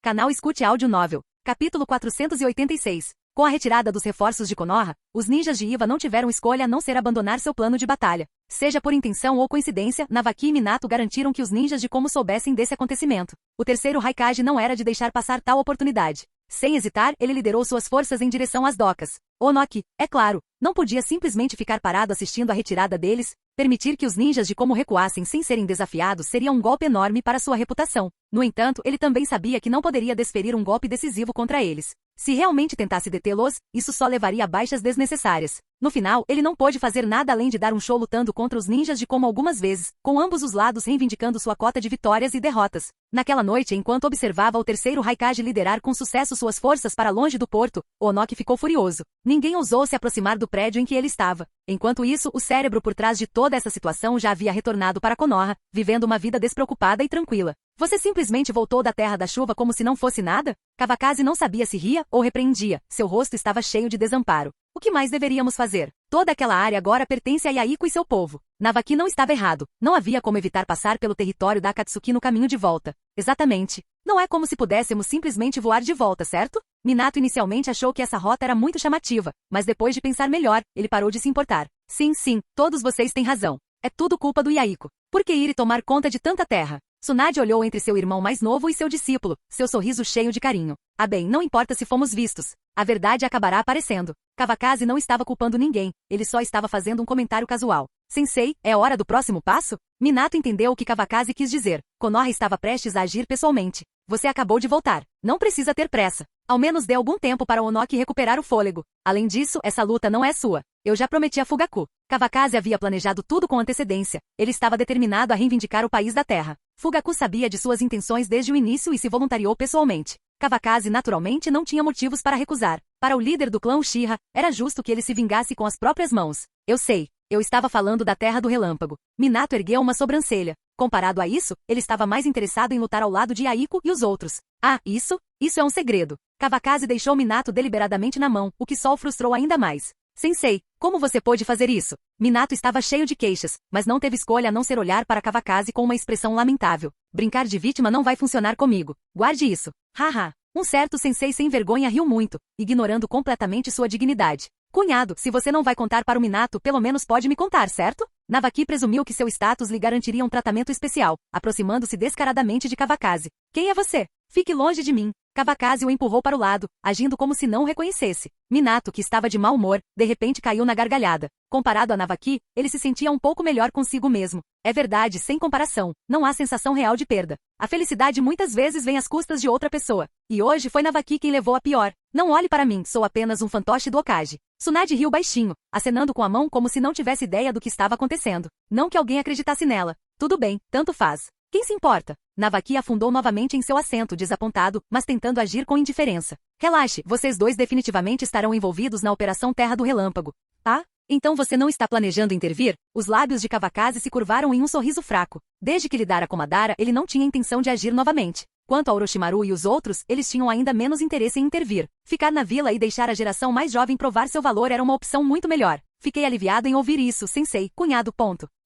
Canal Escute Áudio Novel. Capítulo 486. Com a retirada dos reforços de Konoha, os ninjas de Iva não tiveram escolha a não ser abandonar seu plano de batalha. Seja por intenção ou coincidência, Navaki e Minato garantiram que os ninjas de como soubessem desse acontecimento. O terceiro Raikage não era de deixar passar tal oportunidade. Sem hesitar, ele liderou suas forças em direção às docas. Onoki, é claro, não podia simplesmente ficar parado assistindo a retirada deles. Permitir que os ninjas de como recuassem sem serem desafiados seria um golpe enorme para sua reputação. No entanto, ele também sabia que não poderia desferir um golpe decisivo contra eles. Se realmente tentasse detê-los, isso só levaria a baixas desnecessárias. No final, ele não pôde fazer nada além de dar um show lutando contra os ninjas de como algumas vezes, com ambos os lados reivindicando sua cota de vitórias e derrotas. Naquela noite, enquanto observava o terceiro Raikage liderar com sucesso suas forças para longe do porto, Onoki ficou furioso. Ninguém ousou se aproximar do prédio em que ele estava. Enquanto isso, o cérebro por trás de toda essa situação já havia retornado para Konoha, vivendo uma vida despreocupada e tranquila. Você simplesmente voltou da Terra da Chuva como se não fosse nada? Kawakaze não sabia se ria ou repreendia. Seu rosto estava cheio de desamparo. O que mais deveríamos fazer? Toda aquela área agora pertence a Yaiko e seu povo. Navaki não estava errado. Não havia como evitar passar pelo território da Akatsuki no caminho de volta. Exatamente. Não é como se pudéssemos simplesmente voar de volta, certo? Minato inicialmente achou que essa rota era muito chamativa, mas depois de pensar melhor, ele parou de se importar. Sim, todos vocês têm razão. É tudo culpa do Yaiko. Por que ir e tomar conta de tanta terra? Tsunade olhou entre seu irmão mais novo e seu discípulo, seu sorriso cheio de carinho. Ah bem, não importa se fomos vistos. A verdade acabará aparecendo. Kawakaze não estava culpando ninguém, ele só estava fazendo um comentário casual. Sensei, é hora do próximo passo? Minato entendeu o que Kawakaze quis dizer. Konoha estava prestes a agir pessoalmente. Você acabou de voltar. Não precisa ter pressa. Ao menos dê algum tempo para Onoki recuperar o fôlego. Além disso, essa luta não é sua. Eu já prometi a Fugaku. Kawakaze havia planejado tudo com antecedência. Ele estava determinado a reivindicar o país da terra. Fugaku sabia de suas intenções desde o início e se voluntariou pessoalmente. Kawakaze naturalmente não tinha motivos para recusar. Para o líder do clã Uchiha, era justo que ele se vingasse com as próprias mãos. Eu sei. Eu estava falando da Terra do Relâmpago. Minato ergueu uma sobrancelha. Comparado a isso, ele estava mais interessado em lutar ao lado de Yaiko e os outros. Ah, isso é um segredo. Kawakaze deixou Minato deliberadamente na mão, o que só o frustrou ainda mais. Sensei, como você pôde fazer isso? Minato estava cheio de queixas, mas não teve escolha a não ser olhar para Kawakaze com uma expressão lamentável. Brincar de vítima não vai funcionar comigo. Guarde isso. Haha. Um certo sensei sem vergonha riu muito, ignorando completamente sua dignidade. Cunhado, se você não vai contar para o Minato, pelo menos pode me contar, certo? Navaki presumiu que seu status lhe garantiria um tratamento especial, aproximando-se descaradamente de Kawakaze. Quem é você? Fique longe de mim. Kawakaze o empurrou para o lado, agindo como se não o reconhecesse. Minato, que estava de mau humor, de repente caiu na gargalhada. Comparado a Navaki, ele se sentia um pouco melhor consigo mesmo. É verdade, sem comparação. Não há sensação real de perda. A felicidade muitas vezes vem às custas de outra pessoa. E hoje foi Navaki quem levou a pior. Não olhe para mim, sou apenas um fantoche do Hokage. Tsunade riu baixinho, acenando com a mão como se não tivesse ideia do que estava acontecendo. Não que alguém acreditasse nela. Tudo bem, tanto faz. Quem se importa? Navaki afundou novamente em seu assento, desapontado, mas tentando agir com indiferença. Relaxe, vocês dois definitivamente estarão envolvidos na Operação Terra do Relâmpago. Ah? Então você não está planejando intervir? Os lábios de Kawakaze se curvaram em um sorriso fraco. Desde que lidara com Madara, ele não tinha intenção de agir novamente. Quanto a Orochimaru e os outros, eles tinham ainda menos interesse em intervir. Ficar na vila e deixar a geração mais jovem provar seu valor era uma opção muito melhor. Fiquei aliviado em ouvir isso, sensei, cunhado.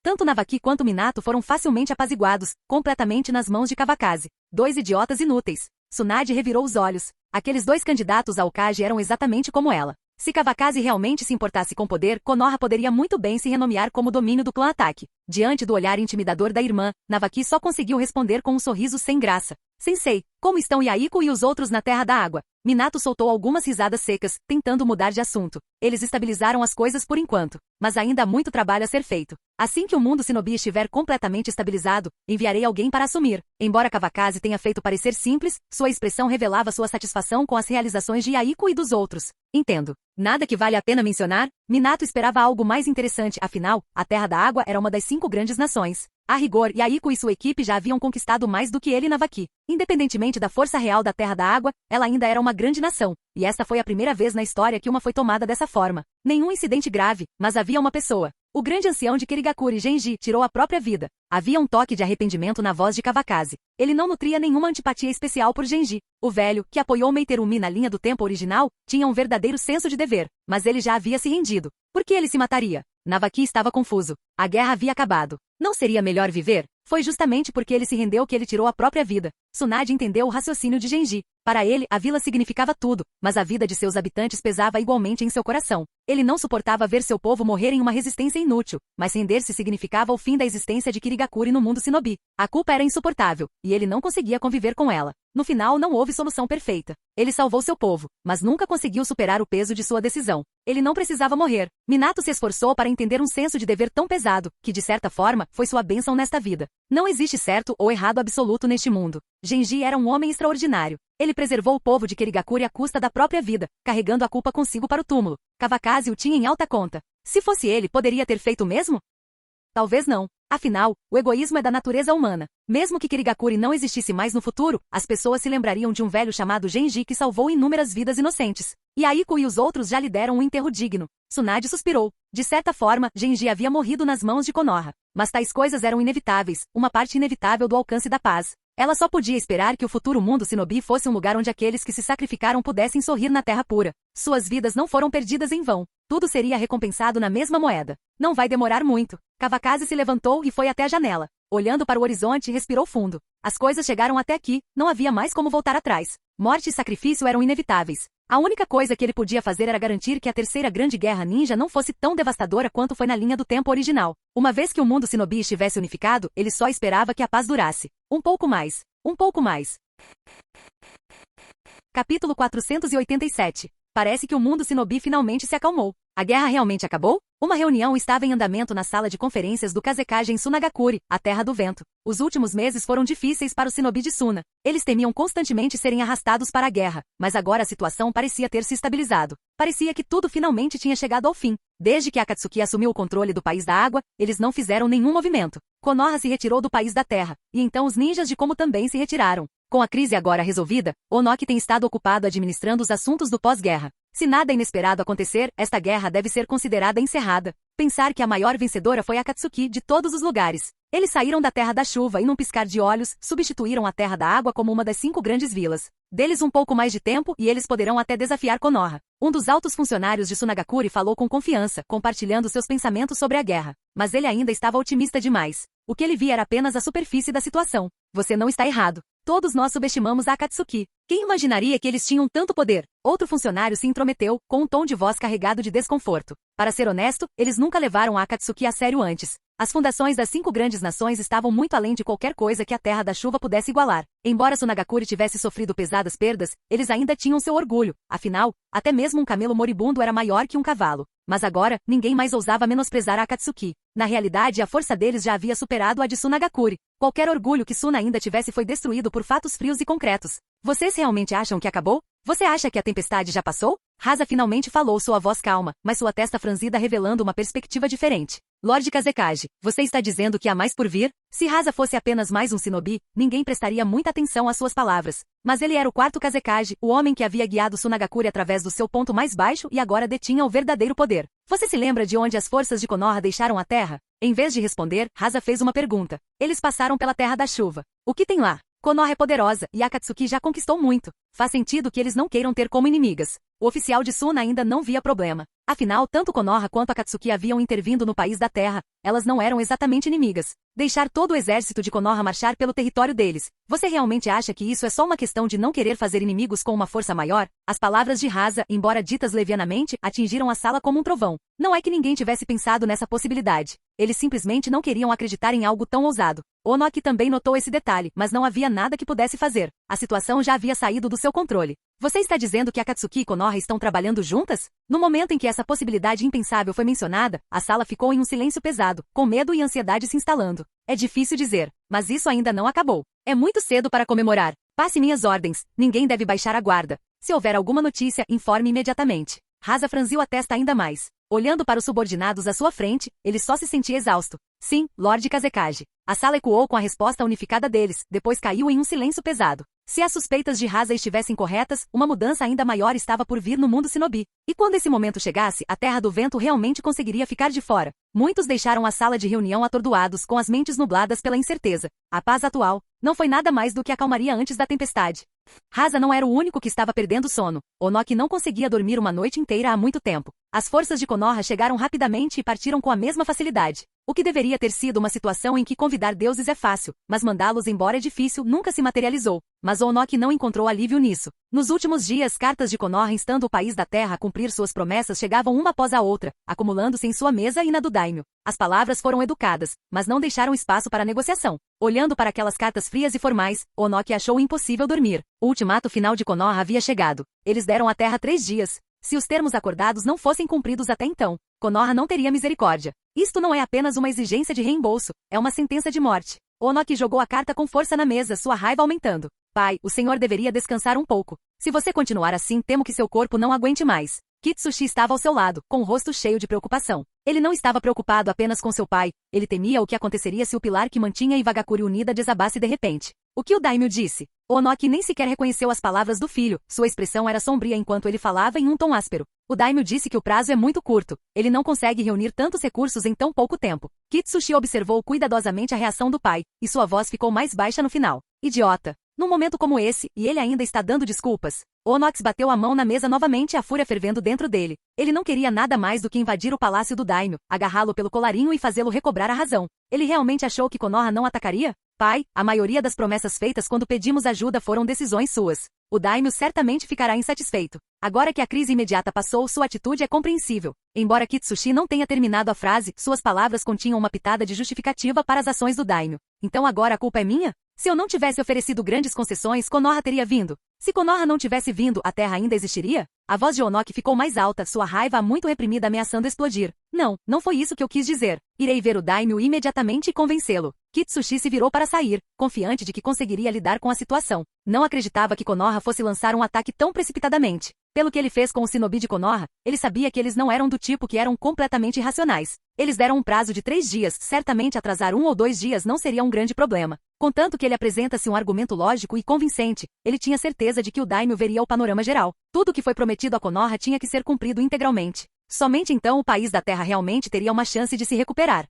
Tanto Navaki quanto Minato foram facilmente apaziguados, completamente nas mãos de Kawakaze. Dois idiotas inúteis. Tsunade revirou os olhos. Aqueles dois candidatos ao Hokage eram exatamente como ela. Se Kawakaze realmente se importasse com poder, Konoha poderia muito bem se renomear como domínio do clã Ataque. Diante do olhar intimidador da irmã, Navaki só conseguiu responder com um sorriso sem graça. Sensei, como estão Yaiko e os outros na Terra da Água? Minato soltou algumas risadas secas, tentando mudar de assunto. Eles estabilizaram as coisas por enquanto, mas ainda há muito trabalho a ser feito. Assim que o mundo Shinobi estiver completamente estabilizado, enviarei alguém para assumir. Embora Kawakaze tenha feito parecer simples, sua expressão revelava sua satisfação com as realizações de Yaiko e dos outros. Entendo. Nada que vale a pena mencionar? Minato esperava algo mais interessante, afinal, a Terra da Água era uma das 5 grandes nações. A rigor, Yaiko e sua equipe já haviam conquistado mais do que ele e Navaki. Independentemente da força real da Terra da Água, ela ainda era uma grande nação, e esta foi a primeira vez na história que uma foi tomada dessa forma. Nenhum incidente grave, mas havia uma pessoa. O grande ancião de Kirigakuri, Genji, tirou a própria vida. Havia um toque de arrependimento na voz de Kawakaze. Ele não nutria nenhuma antipatia especial por Genji. O velho, que apoiou Meiterumi na linha do tempo original, tinha um verdadeiro senso de dever, mas ele já havia se rendido. Por que ele se mataria? Navaki estava confuso. A guerra havia acabado. Não seria melhor viver? Foi justamente porque ele se rendeu que ele tirou a própria vida. Tsunade entendeu o raciocínio de Genji. Para ele, a vila significava tudo, mas a vida de seus habitantes pesava igualmente em seu coração. Ele não suportava ver seu povo morrer em uma resistência inútil, mas render-se significava o fim da existência de Kirigakuri no mundo Shinobi. A culpa era insuportável, e ele não conseguia conviver com ela. No final não houve solução perfeita. Ele salvou seu povo, mas nunca conseguiu superar o peso de sua decisão. Ele não precisava morrer. Minato se esforçou para entender um senso de dever tão pesado, que de certa forma, foi sua bênção nesta vida. Não existe certo ou errado absoluto neste mundo. Genji era um homem extraordinário. Ele preservou o povo de Kirigakuri à custa da própria vida, carregando a culpa consigo para o túmulo. Kawakaze o tinha em alta conta. Se fosse ele, poderia ter feito o mesmo? Talvez não. Afinal, o egoísmo é da natureza humana. Mesmo que Kirigakuri não existisse mais no futuro, as pessoas se lembrariam de um velho chamado Genji que salvou inúmeras vidas inocentes. Yaiko e os outros já lhe deram um enterro digno. Tsunade suspirou. De certa forma, Genji havia morrido nas mãos de Konoha. Mas tais coisas eram inevitáveis, uma parte inevitável do alcance da paz. Ela só podia esperar que o futuro mundo Shinobi fosse um lugar onde aqueles que se sacrificaram pudessem sorrir na terra pura. Suas vidas não foram perdidas em vão. Tudo seria recompensado na mesma moeda. Não vai demorar muito. Kawakaze se levantou e foi até a janela. Olhando para o horizonte, respirou fundo. As coisas chegaram até aqui, não havia mais como voltar atrás. Morte e sacrifício eram inevitáveis. A única coisa que ele podia fazer era garantir que a terceira grande guerra ninja não fosse tão devastadora quanto foi na linha do tempo original. Uma vez que o mundo Shinobi estivesse unificado, ele só esperava que a paz durasse. Um pouco mais. Um pouco mais. Capítulo 487. Parece que o mundo Shinobi finalmente se acalmou. A guerra realmente acabou? Uma reunião estava em andamento na sala de conferências do Kazekage em Sunagakure, a Terra do Vento. Os últimos meses foram difíceis para o Shinobi de Suna. Eles temiam constantemente serem arrastados para a guerra, mas agora a situação parecia ter se estabilizado. Parecia que tudo finalmente tinha chegado ao fim. Desde que Akatsuki assumiu o controle do País da Água, eles não fizeram nenhum movimento. Konoha se retirou do País da Terra, e então os ninjas de Komo também se retiraram. Com a crise agora resolvida, Onoki tem estado ocupado administrando os assuntos do pós-guerra. Se nada inesperado acontecer, esta guerra deve ser considerada encerrada. Pensar que a maior vencedora foi Akatsuki de todos os lugares. Eles saíram da Terra da Chuva e num piscar de olhos, substituíram a Terra da Água como uma das 5 grandes vilas. Deles um pouco mais de tempo e eles poderão até desafiar Konoha. Um dos altos funcionários de Sunagakure falou com confiança, compartilhando seus pensamentos sobre a guerra. Mas ele ainda estava otimista demais. O que ele via era apenas a superfície da situação. Você não está errado. Todos nós subestimamos a Akatsuki. Quem imaginaria que eles tinham tanto poder? Outro funcionário se intrometeu, com um tom de voz carregado de desconforto. Para ser honesto, eles nunca levaram a Akatsuki a sério antes. As fundações das 5 grandes nações estavam muito além de qualquer coisa que a Terra da Chuva pudesse igualar. Embora Sunagakure tivesse sofrido pesadas perdas, eles ainda tinham seu orgulho. Afinal, até mesmo um camelo moribundo era maior que um cavalo. Mas agora, ninguém mais ousava menosprezar a Akatsuki. Na realidade, a força deles já havia superado a de Sunagakure. Qualquer orgulho que Suna ainda tivesse foi destruído por fatos frios e concretos. Vocês realmente acham que acabou? Você acha que a tempestade já passou? Rasa finalmente falou, sua voz calma, mas sua testa franzida revelando uma perspectiva diferente. Lord Kazekage, você está dizendo que há mais por vir? Se Rasa fosse apenas mais um shinobi, ninguém prestaria muita atenção às suas palavras. Mas ele era o 4º Kazekage, o homem que havia guiado Sunagakure através do seu ponto mais baixo e agora detinha o verdadeiro poder. Você se lembra de onde as forças de Konoha deixaram a Terra? Em vez de responder, Rasa fez uma pergunta. Eles passaram pela Terra da Chuva. O que tem lá? Konoha é poderosa, e Akatsuki já conquistou muito. Faz sentido que eles não queiram ter como inimigas. O oficial de Suna ainda não via problema. Afinal, tanto Konoha quanto Akatsuki haviam intervindo no país da Terra. Elas não eram exatamente inimigas. Deixar todo o exército de Konoha marchar pelo território deles. Você realmente acha que isso é só uma questão de não querer fazer inimigos com uma força maior? As palavras de Rasa, embora ditas levianamente, atingiram a sala como um trovão. Não é que ninguém tivesse pensado nessa possibilidade. Eles simplesmente não queriam acreditar em algo tão ousado. Onoki também notou esse detalhe, mas não havia nada que pudesse fazer. A situação já havia saído do seu controle. Você está dizendo que Akatsuki e Konoha estão trabalhando juntas? No momento em que essa possibilidade impensável foi mencionada, a sala ficou em um silêncio pesado, com medo e ansiedade se instalando. É difícil dizer, mas isso ainda não acabou. É muito cedo para comemorar. Passe minhas ordens, ninguém deve baixar a guarda. Se houver alguma notícia, informe imediatamente. Rasa franziu a testa ainda mais. Olhando para os subordinados à sua frente, ele só se sentia exausto. Sim, Lord Kazekage. A sala ecoou com a resposta unificada deles, depois caiu em um silêncio pesado. Se as suspeitas de Rasa estivessem corretas, uma mudança ainda maior estava por vir no mundo shinobi. E quando esse momento chegasse, a Terra do Vento realmente conseguiria ficar de fora. Muitos deixaram a sala de reunião atordoados, com as mentes nubladas pela incerteza. A paz atual não foi nada mais do que a calmaria antes da tempestade. Rasa não era o único que estava perdendo sono. Onoki não conseguia dormir uma noite inteira há muito tempo. As forças de Konoha chegaram rapidamente e partiram com a mesma facilidade. O que deveria ter sido uma situação em que convidar deuses é fácil, mas mandá-los embora é difícil, nunca se materializou. Mas Onoki não encontrou alívio nisso. Nos últimos dias, cartas de Konoha instando o país da Terra a cumprir suas promessas chegavam uma após a outra, acumulando-se em sua mesa e na do daimyo. As palavras foram educadas, mas não deixaram espaço para negociação. Olhando para aquelas cartas frias e formais, Onoki achou impossível dormir. O ultimato final de Konoha havia chegado. Eles deram à Terra 3 dias. Se os termos acordados não fossem cumpridos até então, Konoha não teria misericórdia. Isto não é apenas uma exigência de reembolso, é uma sentença de morte. Onoki jogou a carta com força na mesa, sua raiva aumentando. Pai, o senhor deveria descansar um pouco. Se você continuar assim, temo que seu corpo não aguente mais. Kitsushi estava ao seu lado, com o rosto cheio de preocupação. Ele não estava preocupado apenas com seu pai, ele temia o que aconteceria se o pilar que mantinha Iwagakure unida desabasse de repente. O que o daimyo disse? Onoki nem sequer reconheceu as palavras do filho, sua expressão era sombria enquanto ele falava em um tom áspero. O daimyo disse que o prazo é muito curto, ele não consegue reunir tantos recursos em tão pouco tempo. Kitsushi observou cuidadosamente a reação do pai, e sua voz ficou mais baixa no final. Idiota! Num momento como esse, e ele ainda está dando desculpas. Onox bateu a mão na mesa novamente, a fúria fervendo dentro dele. Ele não queria nada mais do que invadir o palácio do daimyo, agarrá-lo pelo colarinho e fazê-lo recobrar a razão. Ele realmente achou que Konoha não atacaria? Pai, a maioria das promessas feitas quando pedimos ajuda foram decisões suas. O daimyo certamente ficará insatisfeito. Agora que a crise imediata passou, sua atitude é compreensível. Embora Kitsushi não tenha terminado a frase, suas palavras continham uma pitada de justificativa para as ações do daimyo. Então agora a culpa é minha? Se eu não tivesse oferecido grandes concessões, Konoha teria vindo. Se Konoha não tivesse vindo, a Terra ainda existiria? A voz de Onoki ficou mais alta, sua raiva muito reprimida ameaçando explodir. Não, não foi isso que eu quis dizer. Irei ver o daimyo imediatamente e convencê-lo. Kitsushi se virou para sair, confiante de que conseguiria lidar com a situação. Não acreditava que Konoha fosse lançar um ataque tão precipitadamente. Pelo que ele fez com o shinobi de Konoha, ele sabia que eles não eram do tipo que eram completamente irracionais. Eles deram um prazo de 3 dias, certamente atrasar 1 ou 2 dias não seria um grande problema. Contanto que ele apresenta-se um argumento lógico e convincente, ele tinha certeza de que o daimyo veria o panorama geral. Tudo o que foi prometido a Konoha tinha que ser cumprido integralmente. Somente então o país da Terra realmente teria uma chance de se recuperar.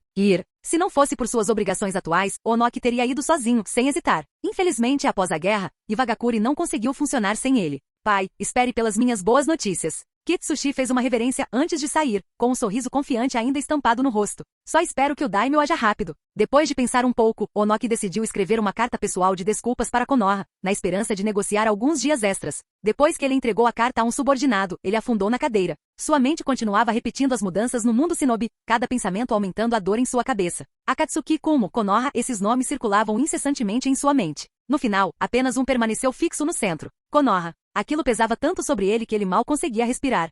Se não fosse por suas obrigações atuais, Onoki teria ido sozinho, sem hesitar. Infelizmente, após a guerra, Iwagakure não conseguiu funcionar sem ele. Pai, espere pelas minhas boas notícias. Kitsushi fez uma reverência antes de sair, com um sorriso confiante ainda estampado no rosto. Só espero que o daimyo haja rápido. Depois de pensar um pouco, Onoki decidiu escrever uma carta pessoal de desculpas para Konoha, na esperança de negociar alguns dias extras. Depois que ele entregou a carta a um subordinado, ele afundou na cadeira. Sua mente continuava repetindo as mudanças no mundo shinobi, cada pensamento aumentando a dor em sua cabeça. Akatsuki Kumo, Konoha, esses nomes circulavam incessantemente em sua mente. No final, apenas um permaneceu fixo no centro. Konoha. Aquilo pesava tanto sobre ele que ele mal conseguia respirar.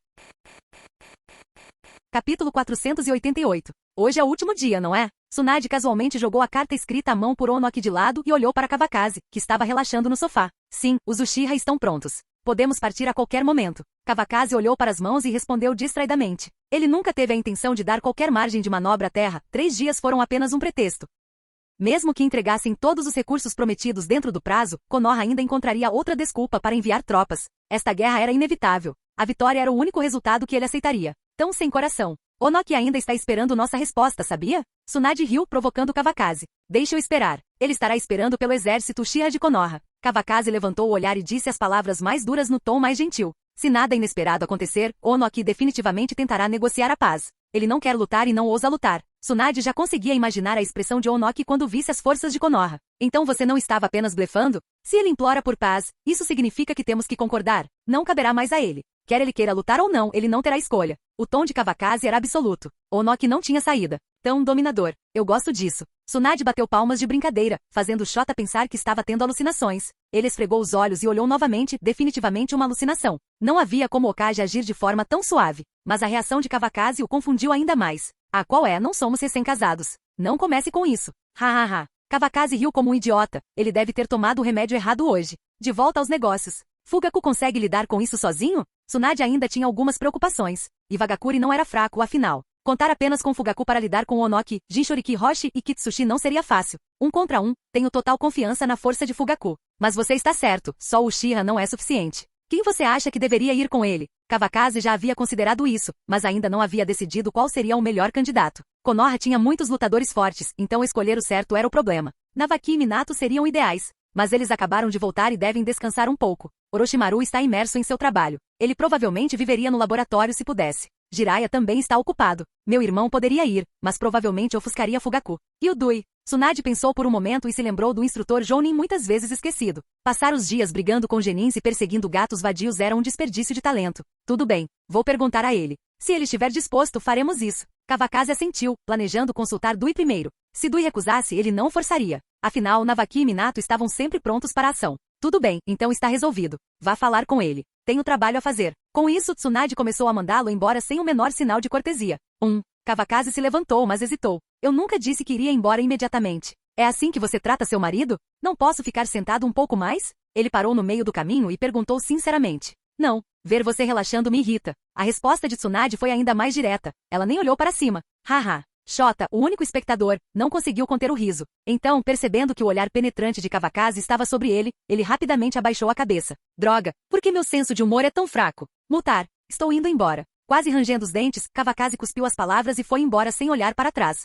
Capítulo 488. Hoje é o último dia, não é? Tsunade casualmente jogou a carta escrita à mão por Onoki de lado e olhou para Kawakaze, que estava relaxando no sofá. Sim, os Uchiha estão prontos. Podemos partir a qualquer momento. Kawakaze olhou para as mãos e respondeu distraidamente. Ele nunca teve a intenção de dar qualquer margem de manobra à terra, 3 dias foram apenas um pretexto. Mesmo que entregassem todos os recursos prometidos dentro do prazo, Konoha ainda encontraria outra desculpa para enviar tropas. Esta guerra era inevitável. A vitória era o único resultado que ele aceitaria. Tão sem coração. Onoki ainda está esperando nossa resposta, sabia? Tsunade riu, provocando Kawakaze. Deixe-o esperar. Ele estará esperando pelo exército Uchiha de Konoha. Kawakaze levantou o olhar e disse as palavras mais duras no tom mais gentil. Se nada inesperado acontecer, Onoki definitivamente tentará negociar a paz. Ele não quer lutar e não ousa lutar. Tsunade já conseguia imaginar a expressão de Onoki quando visse as forças de Konoha. Então você não estava apenas blefando? Se ele implora por paz, isso significa que temos que concordar. Não caberá mais a ele. Quer ele queira lutar ou não, ele não terá escolha. O tom de Kawakaze era absoluto. Onoki não tinha saída. Tão dominador. Eu gosto disso. Tsunade bateu palmas de brincadeira, fazendo Shota pensar que estava tendo alucinações. Ele esfregou os olhos e olhou novamente, definitivamente uma alucinação. Não havia como Okage agir de forma tão suave. Mas a reação de Kawakaze o confundiu ainda mais. Ah, qual é? Não somos recém-casados. Não comece com isso. Ha. Kawakaze riu como um idiota. Ele deve ter tomado o remédio errado hoje. De volta aos negócios. Fugaku consegue lidar com isso sozinho? Tsunade ainda tinha algumas preocupações. E Vagakuri não era fraco, afinal. Contar apenas com Fugaku para lidar com Onoki, Jinchuriki Hoshi e Kitsushi não seria fácil. 1 contra 1, tenho total confiança na força de Fugaku. Mas você está certo, só o Uchiha não é suficiente. Quem você acha que deveria ir com ele? Kawakaze já havia considerado isso, mas ainda não havia decidido qual seria o melhor candidato. Konoha tinha muitos lutadores fortes, então escolher o certo era o problema. Navaki e Minato seriam ideais. Mas eles acabaram de voltar e devem descansar um pouco. Orochimaru está imerso em seu trabalho. Ele provavelmente viveria no laboratório se pudesse. Jiraiya também está ocupado. Meu irmão poderia ir, mas provavelmente ofuscaria Fugaku. E o Dui? Tsunade pensou por um momento e se lembrou do instrutor Jounin muitas vezes esquecido. Passar os dias brigando com genins e perseguindo gatos vadios era um desperdício de talento. Tudo bem, vou perguntar a ele. Se ele estiver disposto, faremos isso. Kawakaze assentiu, planejando consultar Dui primeiro. Se Dui recusasse, ele não forçaria. Afinal, Navaki e Minato estavam sempre prontos para a ação. Tudo bem, então está resolvido. Vá falar com ele. Tenho trabalho a fazer. Com isso, Tsunade começou a mandá-lo embora sem o menor sinal de cortesia. Kawakaze se levantou, mas hesitou. Eu nunca disse que iria embora imediatamente. É assim que você trata seu marido? Não posso ficar sentado um pouco mais? Ele parou no meio do caminho e perguntou sinceramente. Não, ver você relaxando me irrita. A resposta de Tsunade foi ainda mais direta. Ela nem olhou para cima. Haha. Shota, o único espectador, não conseguiu conter o riso. Então, percebendo que o olhar penetrante de Kawakaze estava sobre ele, ele rapidamente abaixou a cabeça. Droga, por que meu senso de humor é tão fraco? Multar. Estou indo embora. Quase rangendo os dentes, Kawakaze cuspiu as palavras e foi embora sem olhar para trás.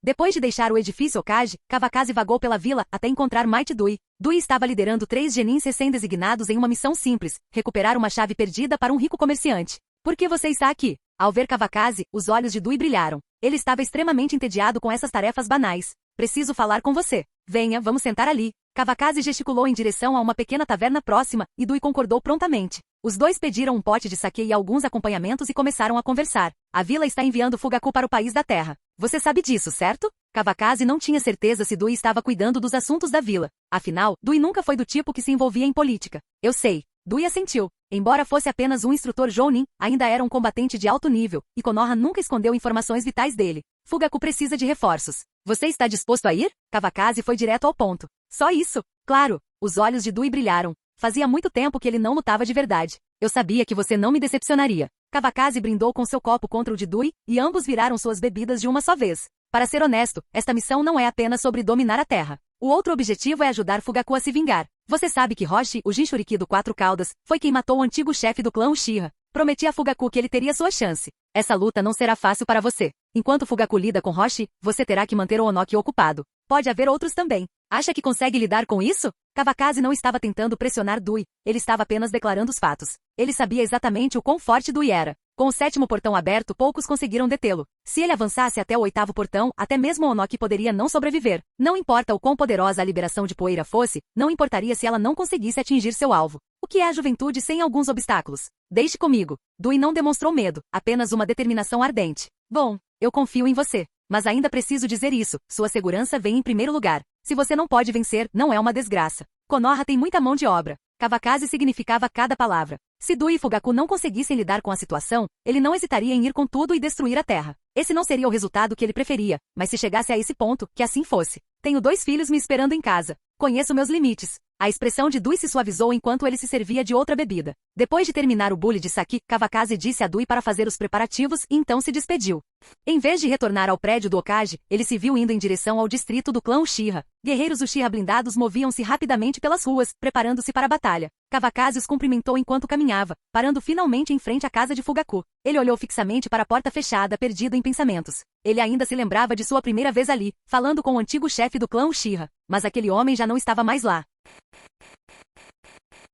Depois de deixar o edifício Okage, Kawakaze vagou pela vila até encontrar Might Dui. Dui estava liderando 3 genins recém-designados em uma missão simples, recuperar uma chave perdida para um rico comerciante. Por que você está aqui? Ao ver Kawakaze, os olhos de Dui brilharam. Ele estava extremamente entediado com essas tarefas banais. Preciso falar com você. Venha, vamos sentar ali. Kawakaze gesticulou em direção a uma pequena taverna próxima, e Dui concordou prontamente. Os dois pediram um pote de saquê e alguns acompanhamentos e começaram a conversar. A vila está enviando Fugaku para o país da terra. Você sabe disso, certo? Kawakaze não tinha certeza se Dui estava cuidando dos assuntos da vila. Afinal, Dui nunca foi do tipo que se envolvia em política. Eu sei. Dui assentiu. Embora fosse apenas um instrutor Jounin, ainda era um combatente de alto nível, e Konoha nunca escondeu informações vitais dele. Fugaku precisa de reforços. Você está disposto a ir? Kawakaze foi direto ao ponto. Só isso? Claro. Os olhos de Dui brilharam. Fazia muito tempo que ele não lutava de verdade. Eu sabia que você não me decepcionaria. Kawakaze brindou com seu copo contra o de Dui, e ambos viraram suas bebidas de uma só vez. Para ser honesto, esta missão não é apenas sobre dominar a terra. O outro objetivo é ajudar Fugaku a se vingar. Você sabe que Hoshi, o Jinchuriki do Quatro Caudas, foi quem matou o antigo chefe do clã Uchiha. Prometi a Fugaku que ele teria sua chance. Essa luta não será fácil para você. Enquanto Fugaku lida com Hoshi, você terá que manter o Onoki ocupado. Pode haver outros também. Acha que consegue lidar com isso? Kawakaze não estava tentando pressionar Dui, ele estava apenas declarando os fatos. Ele sabia exatamente o quão forte Dui era. Com o 7º portão aberto, poucos conseguiram detê-lo. Se ele avançasse até o 8º portão, até mesmo Onoki poderia não sobreviver. Não importa o quão poderosa a liberação de poeira fosse, não importaria se ela não conseguisse atingir seu alvo. O que é a juventude sem alguns obstáculos? Deixe comigo. Dui não demonstrou medo, apenas uma determinação ardente. Bom, eu confio em você. Mas ainda preciso dizer isso, sua segurança vem em primeiro lugar. Se você não pode vencer, não é uma desgraça. Konoha tem muita mão de obra. Kawakaze significava cada palavra. Se Dui e Fugaku não conseguissem lidar com a situação, ele não hesitaria em ir com tudo e destruir a terra. Esse não seria o resultado que ele preferia, mas se chegasse a esse ponto, que assim fosse. Tenho 2 filhos me esperando em casa. Conheço meus limites. A expressão de Dui se suavizou enquanto ele se servia de outra bebida. Depois de terminar o bule de sake, Kawakaze disse a Dui para fazer os preparativos e então se despediu. Em vez de retornar ao prédio do Hokage, ele se viu indo em direção ao distrito do clã Uchiha. Guerreiros Uchiha blindados moviam-se rapidamente pelas ruas, preparando-se para a batalha. Kawakaze os cumprimentou enquanto caminhava, parando finalmente em frente à casa de Fugaku. Ele olhou fixamente para a porta fechada, perdido em pensamentos. Ele ainda se lembrava de sua primeira vez ali, falando com o antigo chefe do clã Uchiha. Mas aquele homem já não estava mais lá.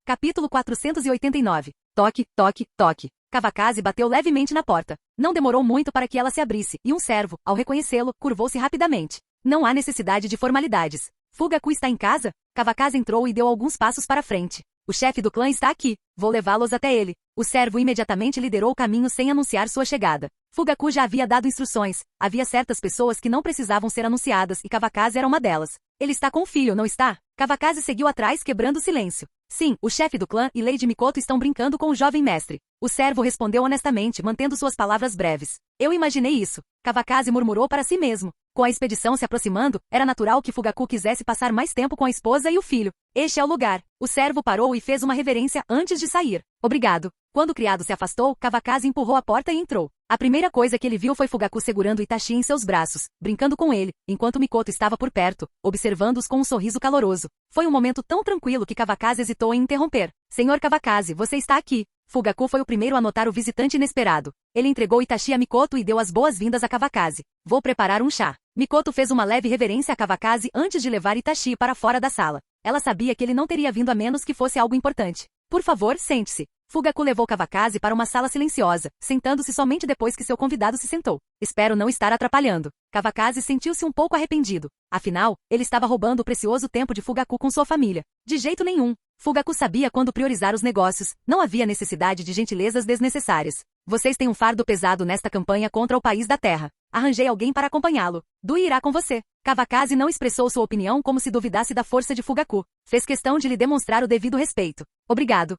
Capítulo 489. Toque, toque, toque. Kawakaze bateu levemente na porta. Não demorou muito para que ela se abrisse, e um servo, ao reconhecê-lo, curvou-se rapidamente. Não há necessidade de formalidades. Fugaku está em casa? Kawakaze entrou e deu alguns passos para frente. O chefe do clã está aqui. Vou levá-los até ele. O servo imediatamente liderou o caminho sem anunciar sua chegada. Fugaku já havia dado instruções. Havia certas pessoas que não precisavam ser anunciadas e Kawakaze era uma delas. Ele está com o filho, não está? Kawakaze seguiu atrás, quebrando o silêncio. Sim, o chefe do clã e Lady Mikoto estão brincando com o jovem mestre. O servo respondeu honestamente, mantendo suas palavras breves. Eu imaginei isso. Kawakaze murmurou para si mesmo. Com a expedição se aproximando, era natural que Fugaku quisesse passar mais tempo com a esposa e o filho. Este é o lugar. O servo parou e fez uma reverência antes de sair. Obrigado. Quando o criado se afastou, Kawakaze empurrou a porta e entrou. A primeira coisa que ele viu foi Fugaku segurando Itachi em seus braços, brincando com ele, enquanto Mikoto estava por perto, observando-os com um sorriso caloroso. Foi um momento tão tranquilo que Kawakaze hesitou em interromper. Senhor Kawakaze, você está aqui. Fugaku foi o primeiro a notar o visitante inesperado. Ele entregou Itachi a Mikoto e deu as boas-vindas a Kawakaze. Vou preparar um chá. Mikoto fez uma leve reverência a Kawakaze antes de levar Itachi para fora da sala. Ela sabia que ele não teria vindo a menos que fosse algo importante. Por favor, sente-se. Fugaku levou Kawakaze para uma sala silenciosa, sentando-se somente depois que seu convidado se sentou. Espero não estar atrapalhando. Kawakaze sentiu-se um pouco arrependido. Afinal, ele estava roubando o precioso tempo de Fugaku com sua família. De jeito nenhum. Fugaku sabia quando priorizar os negócios. Não havia necessidade de gentilezas desnecessárias. Vocês têm um fardo pesado nesta campanha contra o país da terra. Arranjei alguém para acompanhá-lo. Dui irá com você. Kawakaze não expressou sua opinião como se duvidasse da força de Fugaku. Fez questão de lhe demonstrar o devido respeito. Obrigado.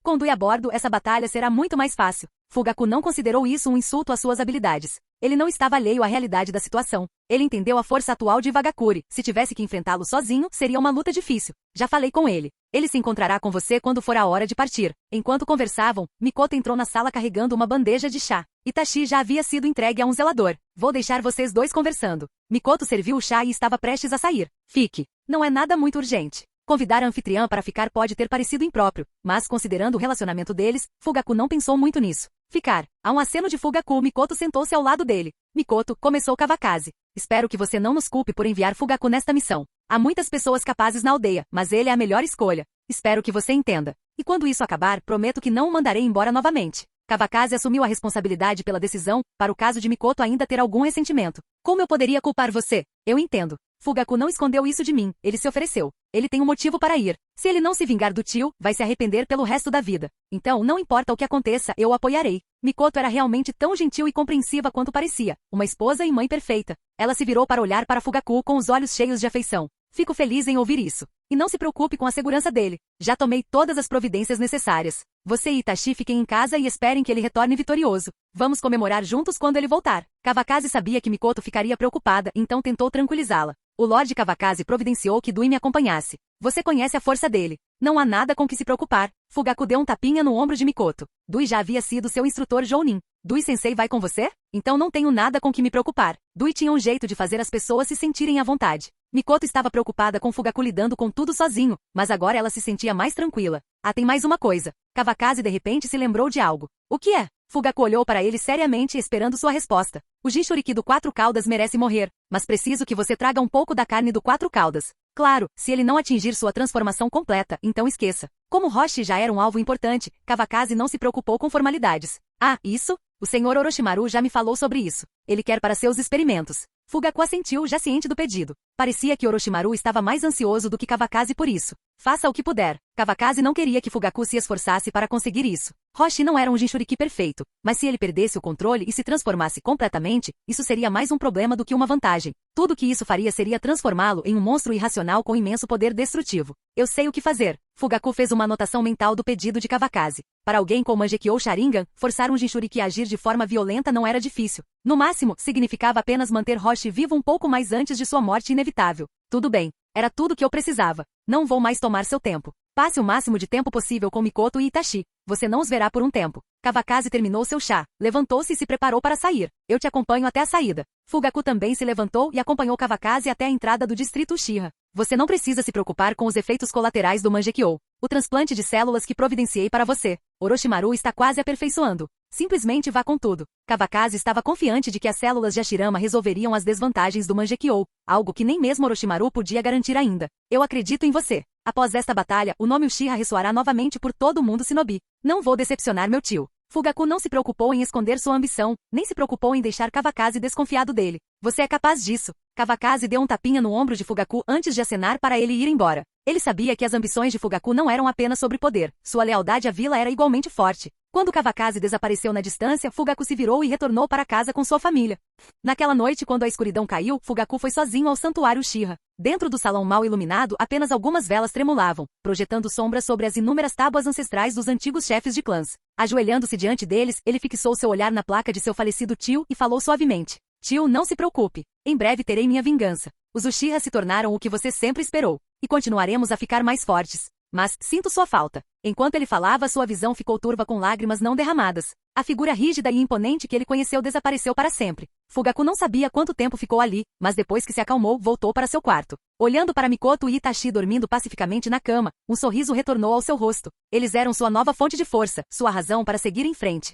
Com Dui a bordo, essa batalha será muito mais fácil. Fugaku não considerou isso um insulto às suas habilidades. Ele não estava alheio à realidade da situação. Ele entendeu a força atual de Wagakure. Se tivesse que enfrentá-lo sozinho, seria uma luta difícil. Já falei com ele. Ele se encontrará com você quando for a hora de partir. Enquanto conversavam, Mikoto entrou na sala carregando uma bandeja de chá. Itachi já havia sido entregue a um zelador. Vou deixar vocês dois conversando. Mikoto serviu o chá e estava prestes a sair. Fique. Não é nada muito urgente. Convidar a anfitriã para ficar pode ter parecido impróprio, mas considerando o relacionamento deles, Fugaku não pensou muito nisso. Ficar. A um aceno de Fugaku, Mikoto sentou-se ao lado dele. Mikoto, começou Kawakaze. Espero que você não nos culpe por enviar Fugaku nesta missão. Há muitas pessoas capazes na aldeia, mas ele é a melhor escolha. Espero que você entenda. E quando isso acabar, prometo que não o mandarei embora novamente. Kawakaze assumiu a responsabilidade pela decisão, para o caso de Mikoto ainda ter algum ressentimento. Como eu poderia culpar você? Eu entendo. Fugaku não escondeu isso de mim, ele se ofereceu. Ele tem um motivo para ir. Se ele não se vingar do tio, vai se arrepender pelo resto da vida. Então, não importa o que aconteça, eu o apoiarei. Mikoto era realmente tão gentil e compreensiva quanto parecia, uma esposa e mãe perfeita. Ela se virou para olhar para Fugaku com os olhos cheios de afeição. Fico feliz em ouvir isso. E não se preocupe com a segurança dele. Já tomei todas as providências necessárias. Você e Itachi fiquem em casa e esperem que ele retorne vitorioso. Vamos comemorar juntos quando ele voltar. Kawakaze sabia que Mikoto ficaria preocupada, então tentou tranquilizá-la. O Lorde Kawakaze providenciou que Dui me acompanhasse. Você conhece a força dele. Não há nada com que se preocupar. Fugaku deu um tapinha no ombro de Mikoto. Dui já havia sido seu instrutor Jounin. Dui-sensei vai com você? Então não tenho nada com que me preocupar. Dui tinha um jeito de fazer as pessoas se sentirem à vontade. Mikoto estava preocupada com Fugaku lidando com tudo sozinho, mas agora ela se sentia mais tranquila. Ah, tem mais uma coisa. Kawakaze de repente se lembrou de algo. O que é? Fugaku olhou para ele seriamente esperando sua resposta. O Jinchuriki do Quatro Caudas merece morrer, mas preciso que você traga um pouco da carne do Quatro Caudas. Claro, se ele não atingir sua transformação completa, então esqueça. Como Roshi já era um alvo importante, Kawakaze não se preocupou com formalidades. Ah, isso? O Sr. Orochimaru já me falou sobre isso. Ele quer para seus experimentos. Fugaku assentiu, já ciente do pedido. Parecia que Orochimaru estava mais ansioso do que Kawakaze por isso. Faça o que puder. Kawakaze não queria que Fugaku se esforçasse para conseguir isso. Roshi não era um Jinchuriki perfeito, mas se ele perdesse o controle e se transformasse completamente, isso seria mais um problema do que uma vantagem. Tudo que isso faria seria transformá-lo em um monstro irracional com imenso poder destrutivo. Eu sei o que fazer. Fugaku fez uma anotação mental do pedido de Kawakaze. Para alguém com Mangekyou ou Sharingan, forçar um Jinchuriki a agir de forma violenta não era difícil. No máximo, significava apenas manter Roshi vivo um pouco mais antes de sua morte inevitável. Tudo bem. Era tudo que eu precisava. Não vou mais tomar seu tempo. Passe o máximo de tempo possível com Mikoto e Itachi. Você não os verá por um tempo. Kawakaze terminou seu chá, levantou-se e se preparou para sair. Eu te acompanho até a saída. Fugaku também se levantou e acompanhou Kawakaze até a entrada do distrito Uchiha. Você não precisa se preocupar com os efeitos colaterais do Mangekyou. O transplante de células que providenciei para você. Orochimaru está quase aperfeiçoando. Simplesmente vá com tudo. Kawakaze estava confiante de que as células de Hashirama resolveriam as desvantagens do Mangekyou, algo que nem mesmo Orochimaru podia garantir ainda. Eu acredito em você. Após esta batalha, o nome Uchiha ressoará novamente por todo o mundo Shinobi. Não vou decepcionar meu tio. Fugaku não se preocupou em esconder sua ambição, nem se preocupou em deixar Kawakaze desconfiado dele. Você é capaz disso. Kawakaze deu um tapinha no ombro de Fugaku antes de acenar para ele ir embora. Ele sabia que as ambições de Fugaku não eram apenas sobre poder. Sua lealdade à vila era igualmente forte. Quando Kawakaze desapareceu na distância, Fugaku se virou e retornou para casa com sua família. Naquela noite, quando a escuridão caiu, Fugaku foi sozinho ao santuário Uchiha. Dentro do salão mal iluminado, apenas algumas velas tremulavam, projetando sombras sobre as inúmeras tábuas ancestrais dos antigos chefes de clãs. Ajoelhando-se diante deles, ele fixou seu olhar na placa de seu falecido tio e falou suavemente. Tio, não se preocupe. Em breve terei minha vingança. Os Uchiha se tornaram o que você sempre esperou. E continuaremos a ficar mais fortes. Mas sinto sua falta. Enquanto ele falava, sua visão ficou turva com lágrimas não derramadas. A figura rígida e imponente que ele conheceu desapareceu para sempre. Fugaku não sabia quanto tempo ficou ali, mas depois que se acalmou, voltou para seu quarto. Olhando para Mikoto e Itachi dormindo pacificamente na cama, um sorriso retornou ao seu rosto. Eles eram sua nova fonte de força, sua razão para seguir em frente.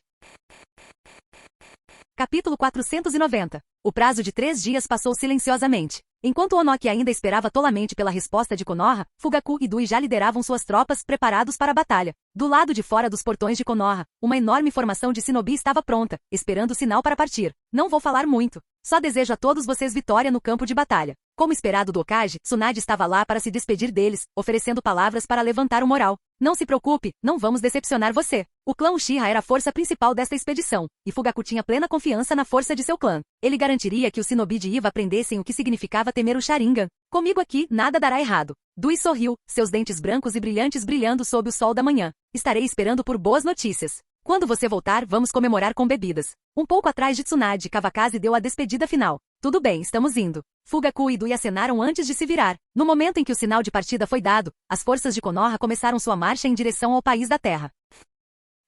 Capítulo 490. O prazo de 3 dias passou silenciosamente. Enquanto Onoki ainda esperava tolamente pela resposta de Konoha, Fugaku e Dui já lideravam suas tropas, preparados para a batalha. Do lado de fora dos portões de Konoha, uma enorme formação de Shinobi estava pronta, esperando o sinal para partir. Não vou falar muito. Só desejo a todos vocês vitória no campo de batalha. Como esperado do Hokage, Tsunade estava lá para se despedir deles, oferecendo palavras para levantar o moral. Não se preocupe, não vamos decepcionar você. O clã Uchiha era a força principal desta expedição, e Fugaku tinha plena confiança na força de seu clã. Ele garantiria que os Shinobi de Iva aprendessem o que significava temer o Sharingan. Comigo aqui, nada dará errado. Dui sorriu, seus dentes brancos e brilhantes brilhando sob o sol da manhã. Estarei esperando por boas notícias. Quando você voltar, vamos comemorar com bebidas. Um pouco atrás de Tsunade, Kawakaze deu a despedida final. Tudo bem, estamos indo. Fugaku e Dui acenaram antes de se virar. No momento em que o sinal de partida foi dado, as forças de Konoha começaram sua marcha em direção ao país da Terra.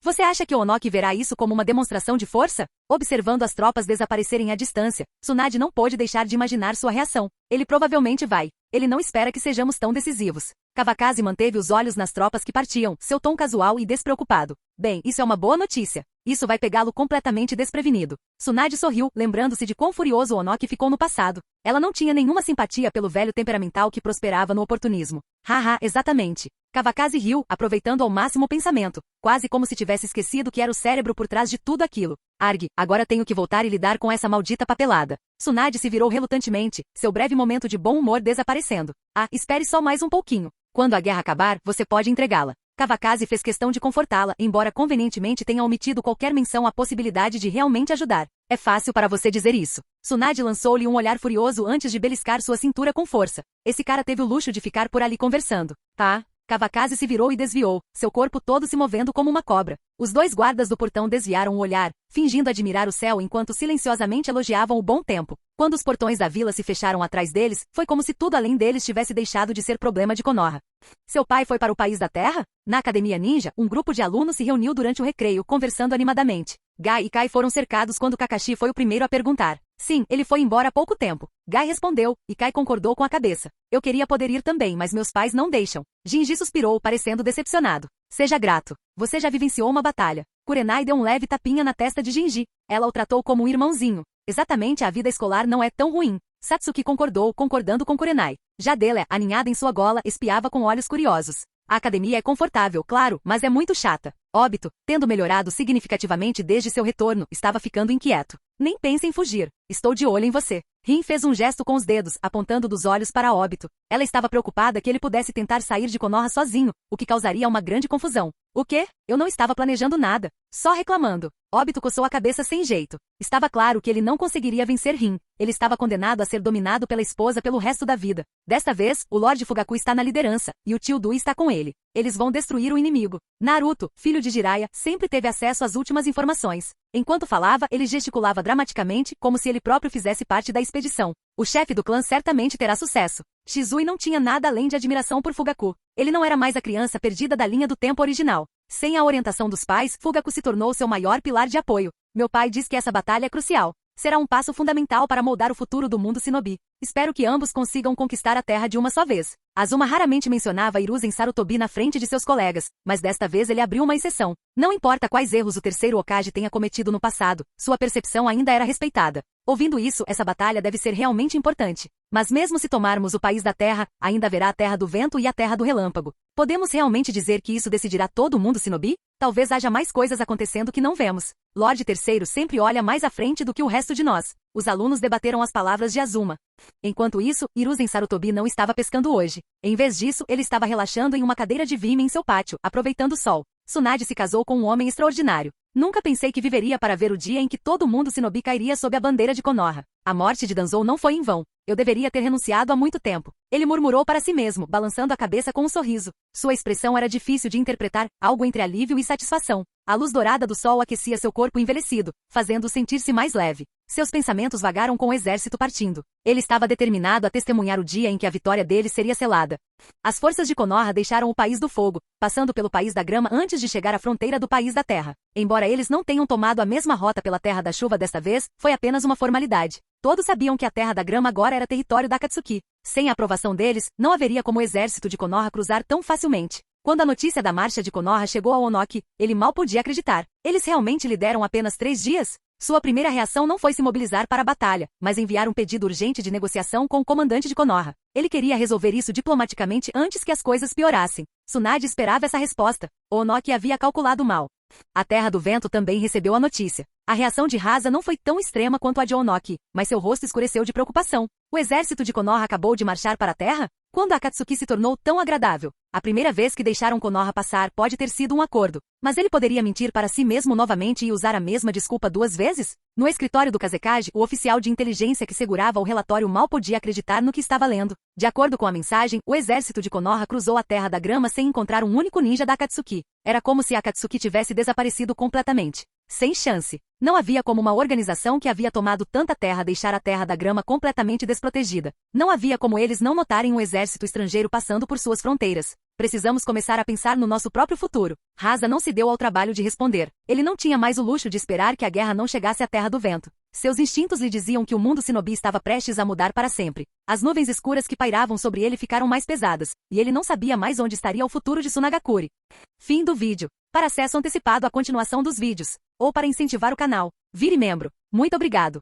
Você acha que Onoki verá isso como uma demonstração de força? Observando as tropas desaparecerem à distância, Tsunade não pôde deixar de imaginar sua reação. Ele provavelmente vai. Ele não espera que sejamos tão decisivos. Kawakaze manteve os olhos nas tropas que partiam, seu tom casual e despreocupado. Bem, isso é uma boa notícia. Isso vai pegá-lo completamente desprevenido. Tsunade sorriu, lembrando-se de quão furioso Onoki ficou no passado. Ela não tinha nenhuma simpatia pelo velho temperamental que prosperava no oportunismo. Haha, exatamente. Kawakaze riu, aproveitando ao máximo o pensamento, quase como se tivesse esquecido que era o cérebro por trás de tudo aquilo. Arg, agora tenho que voltar e lidar com essa maldita papelada. Tsunade se virou relutantemente, seu breve momento de bom humor desaparecendo. Ah, espere só mais um pouquinho. Quando a guerra acabar, você pode entregá-la. Kawakaze fez questão de confortá-la, embora convenientemente tenha omitido qualquer menção à possibilidade de realmente ajudar. É fácil para você dizer isso. Tsunade lançou-lhe um olhar furioso antes de beliscar sua cintura com força. Esse cara teve o luxo de ficar por ali conversando. Tá? Kawakaze se virou e desviou, seu corpo todo se movendo como uma cobra. Os dois guardas do portão desviaram o olhar, fingindo admirar o céu enquanto silenciosamente elogiavam o bom tempo. Quando os portões da vila se fecharam atrás deles, foi como se tudo além deles tivesse deixado de ser problema de Konoha. Seu pai foi para o país da Terra? Na Academia Ninja, um grupo de alunos se reuniu durante o recreio, conversando animadamente. Gai e Kai foram cercados quando Kakashi foi o primeiro a perguntar. Sim, ele foi embora há pouco tempo. Gai respondeu, e Kai concordou com a cabeça. Eu queria poder ir também, mas meus pais não deixam. Jinji suspirou, parecendo decepcionado. Seja grato. Você já vivenciou uma batalha. Kurenai deu um leve tapinha na testa de Jinji. Ela o tratou como um irmãozinho. Exatamente, a vida escolar não é tão ruim. Satsuki concordou, concordando com Kurenai. Já Dela, aninhada em sua gola, espiava com olhos curiosos. A academia é confortável, claro, mas é muito chata. Óbito, tendo melhorado significativamente desde seu retorno, estava ficando inquieto. Nem pense em fugir. Estou de olho em você. Rin fez um gesto com os dedos, apontando dos olhos para Óbito. Ela estava preocupada que ele pudesse tentar sair de Konoha sozinho, o que causaria uma grande confusão. O quê? Eu não estava planejando nada. Só reclamando. Óbito coçou a cabeça sem jeito. Estava claro que ele não conseguiria vencer Rin. Ele estava condenado a ser dominado pela esposa pelo resto da vida. Desta vez, o Lorde Fugaku está na liderança, e o tio Dui está com ele. Eles vão destruir o inimigo. Naruto, filho de Jiraiya, sempre teve acesso às últimas informações. Enquanto falava, ele gesticulava dramaticamente, como se ele próprio fizesse parte da expedição. O chefe do clã certamente terá sucesso. Shizui não tinha nada além de admiração por Fugaku. Ele não era mais a criança perdida da linha do tempo original. Sem a orientação dos pais, Fugaku se tornou seu maior pilar de apoio. Meu pai diz que essa batalha é crucial. Será um passo fundamental para moldar o futuro do mundo Shinobi. Espero que ambos consigam conquistar a terra de uma só vez. Azuma raramente mencionava Hiruzen Sarutobi na frente de seus colegas, mas desta vez ele abriu uma exceção. Não importa quais erros o terceiro Hokage tenha cometido no passado, sua percepção ainda era respeitada. Ouvindo isso, essa batalha deve ser realmente importante. Mas mesmo se tomarmos o país da terra, ainda haverá a terra do vento e a terra do relâmpago. Podemos realmente dizer que isso decidirá todo o mundo Shinobi? Talvez haja mais coisas acontecendo que não vemos. Lorde Terceiro sempre olha mais à frente do que o resto de nós. Os alunos debateram as palavras de Azuma. Enquanto isso, Hiruzen Sarutobi não estava pescando hoje. Em vez disso, ele estava relaxando em uma cadeira de vime em seu pátio, aproveitando o sol. Tsunade se casou com um homem extraordinário. Nunca pensei que viveria para ver o dia em que todo mundo Shinobi cairia sob a bandeira de Konoha. A morte de Danzou não foi em vão. Eu deveria ter renunciado há muito tempo. Ele murmurou para si mesmo, balançando a cabeça com um sorriso. Sua expressão era difícil de interpretar, algo entre alívio e satisfação. A luz dourada do sol aquecia seu corpo envelhecido, fazendo-o sentir-se mais leve. Seus pensamentos vagaram com o exército partindo. Ele estava determinado a testemunhar o dia em que a vitória dele seria selada. As forças de Konoha deixaram o País do Fogo, passando pelo País da Grama antes de chegar à fronteira do País da Terra. Embora eles não tenham tomado a mesma rota pela Terra da Chuva desta vez, foi apenas uma formalidade. Todos sabiam que a Terra da Grama agora era território da Akatsuki. Sem a aprovação deles, não haveria como o exército de Konoha cruzar tão facilmente. Quando a notícia da marcha de Konoha chegou ao Onoki, ele mal podia acreditar. Eles realmente lhe deram apenas 3 dias? Sua primeira reação não foi se mobilizar para a batalha, mas enviar um pedido urgente de negociação com o comandante de Konoha. Ele queria resolver isso diplomaticamente antes que as coisas piorassem. Tsunade esperava essa resposta. O Onoki havia calculado mal. A Terra do Vento também recebeu a notícia. A reação de Rasa não foi tão extrema quanto a de Onoki, mas seu rosto escureceu de preocupação. O exército de Konoha acabou de marchar para a Terra? Quando a Akatsuki se tornou tão agradável? A primeira vez que deixaram Konoha passar pode ter sido um acordo. Mas ele poderia mentir para si mesmo novamente e usar a mesma desculpa 2 vezes? No escritório do Kazekage, o oficial de inteligência que segurava o relatório mal podia acreditar no que estava lendo. De acordo com a mensagem, o exército de Konoha cruzou a Terra da Grama sem encontrar um único ninja da Akatsuki. Era como se a Akatsuki tivesse desaparecido completamente. Sem chance. Não havia como uma organização que havia tomado tanta terra deixar a Terra da Grama completamente desprotegida. Não havia como eles não notarem um exército estrangeiro passando por suas fronteiras. Precisamos começar a pensar no nosso próprio futuro. Rasa não se deu ao trabalho de responder. Ele não tinha mais o luxo de esperar que a guerra não chegasse à Terra do Vento. Seus instintos lhe diziam que o mundo Shinobi estava prestes a mudar para sempre. As nuvens escuras que pairavam sobre ele ficaram mais pesadas, e ele não sabia mais onde estaria o futuro de Tsunagakure. Fim do vídeo. Para acesso antecipado à continuação dos vídeos, ou para incentivar o canal, vire membro. Muito obrigado.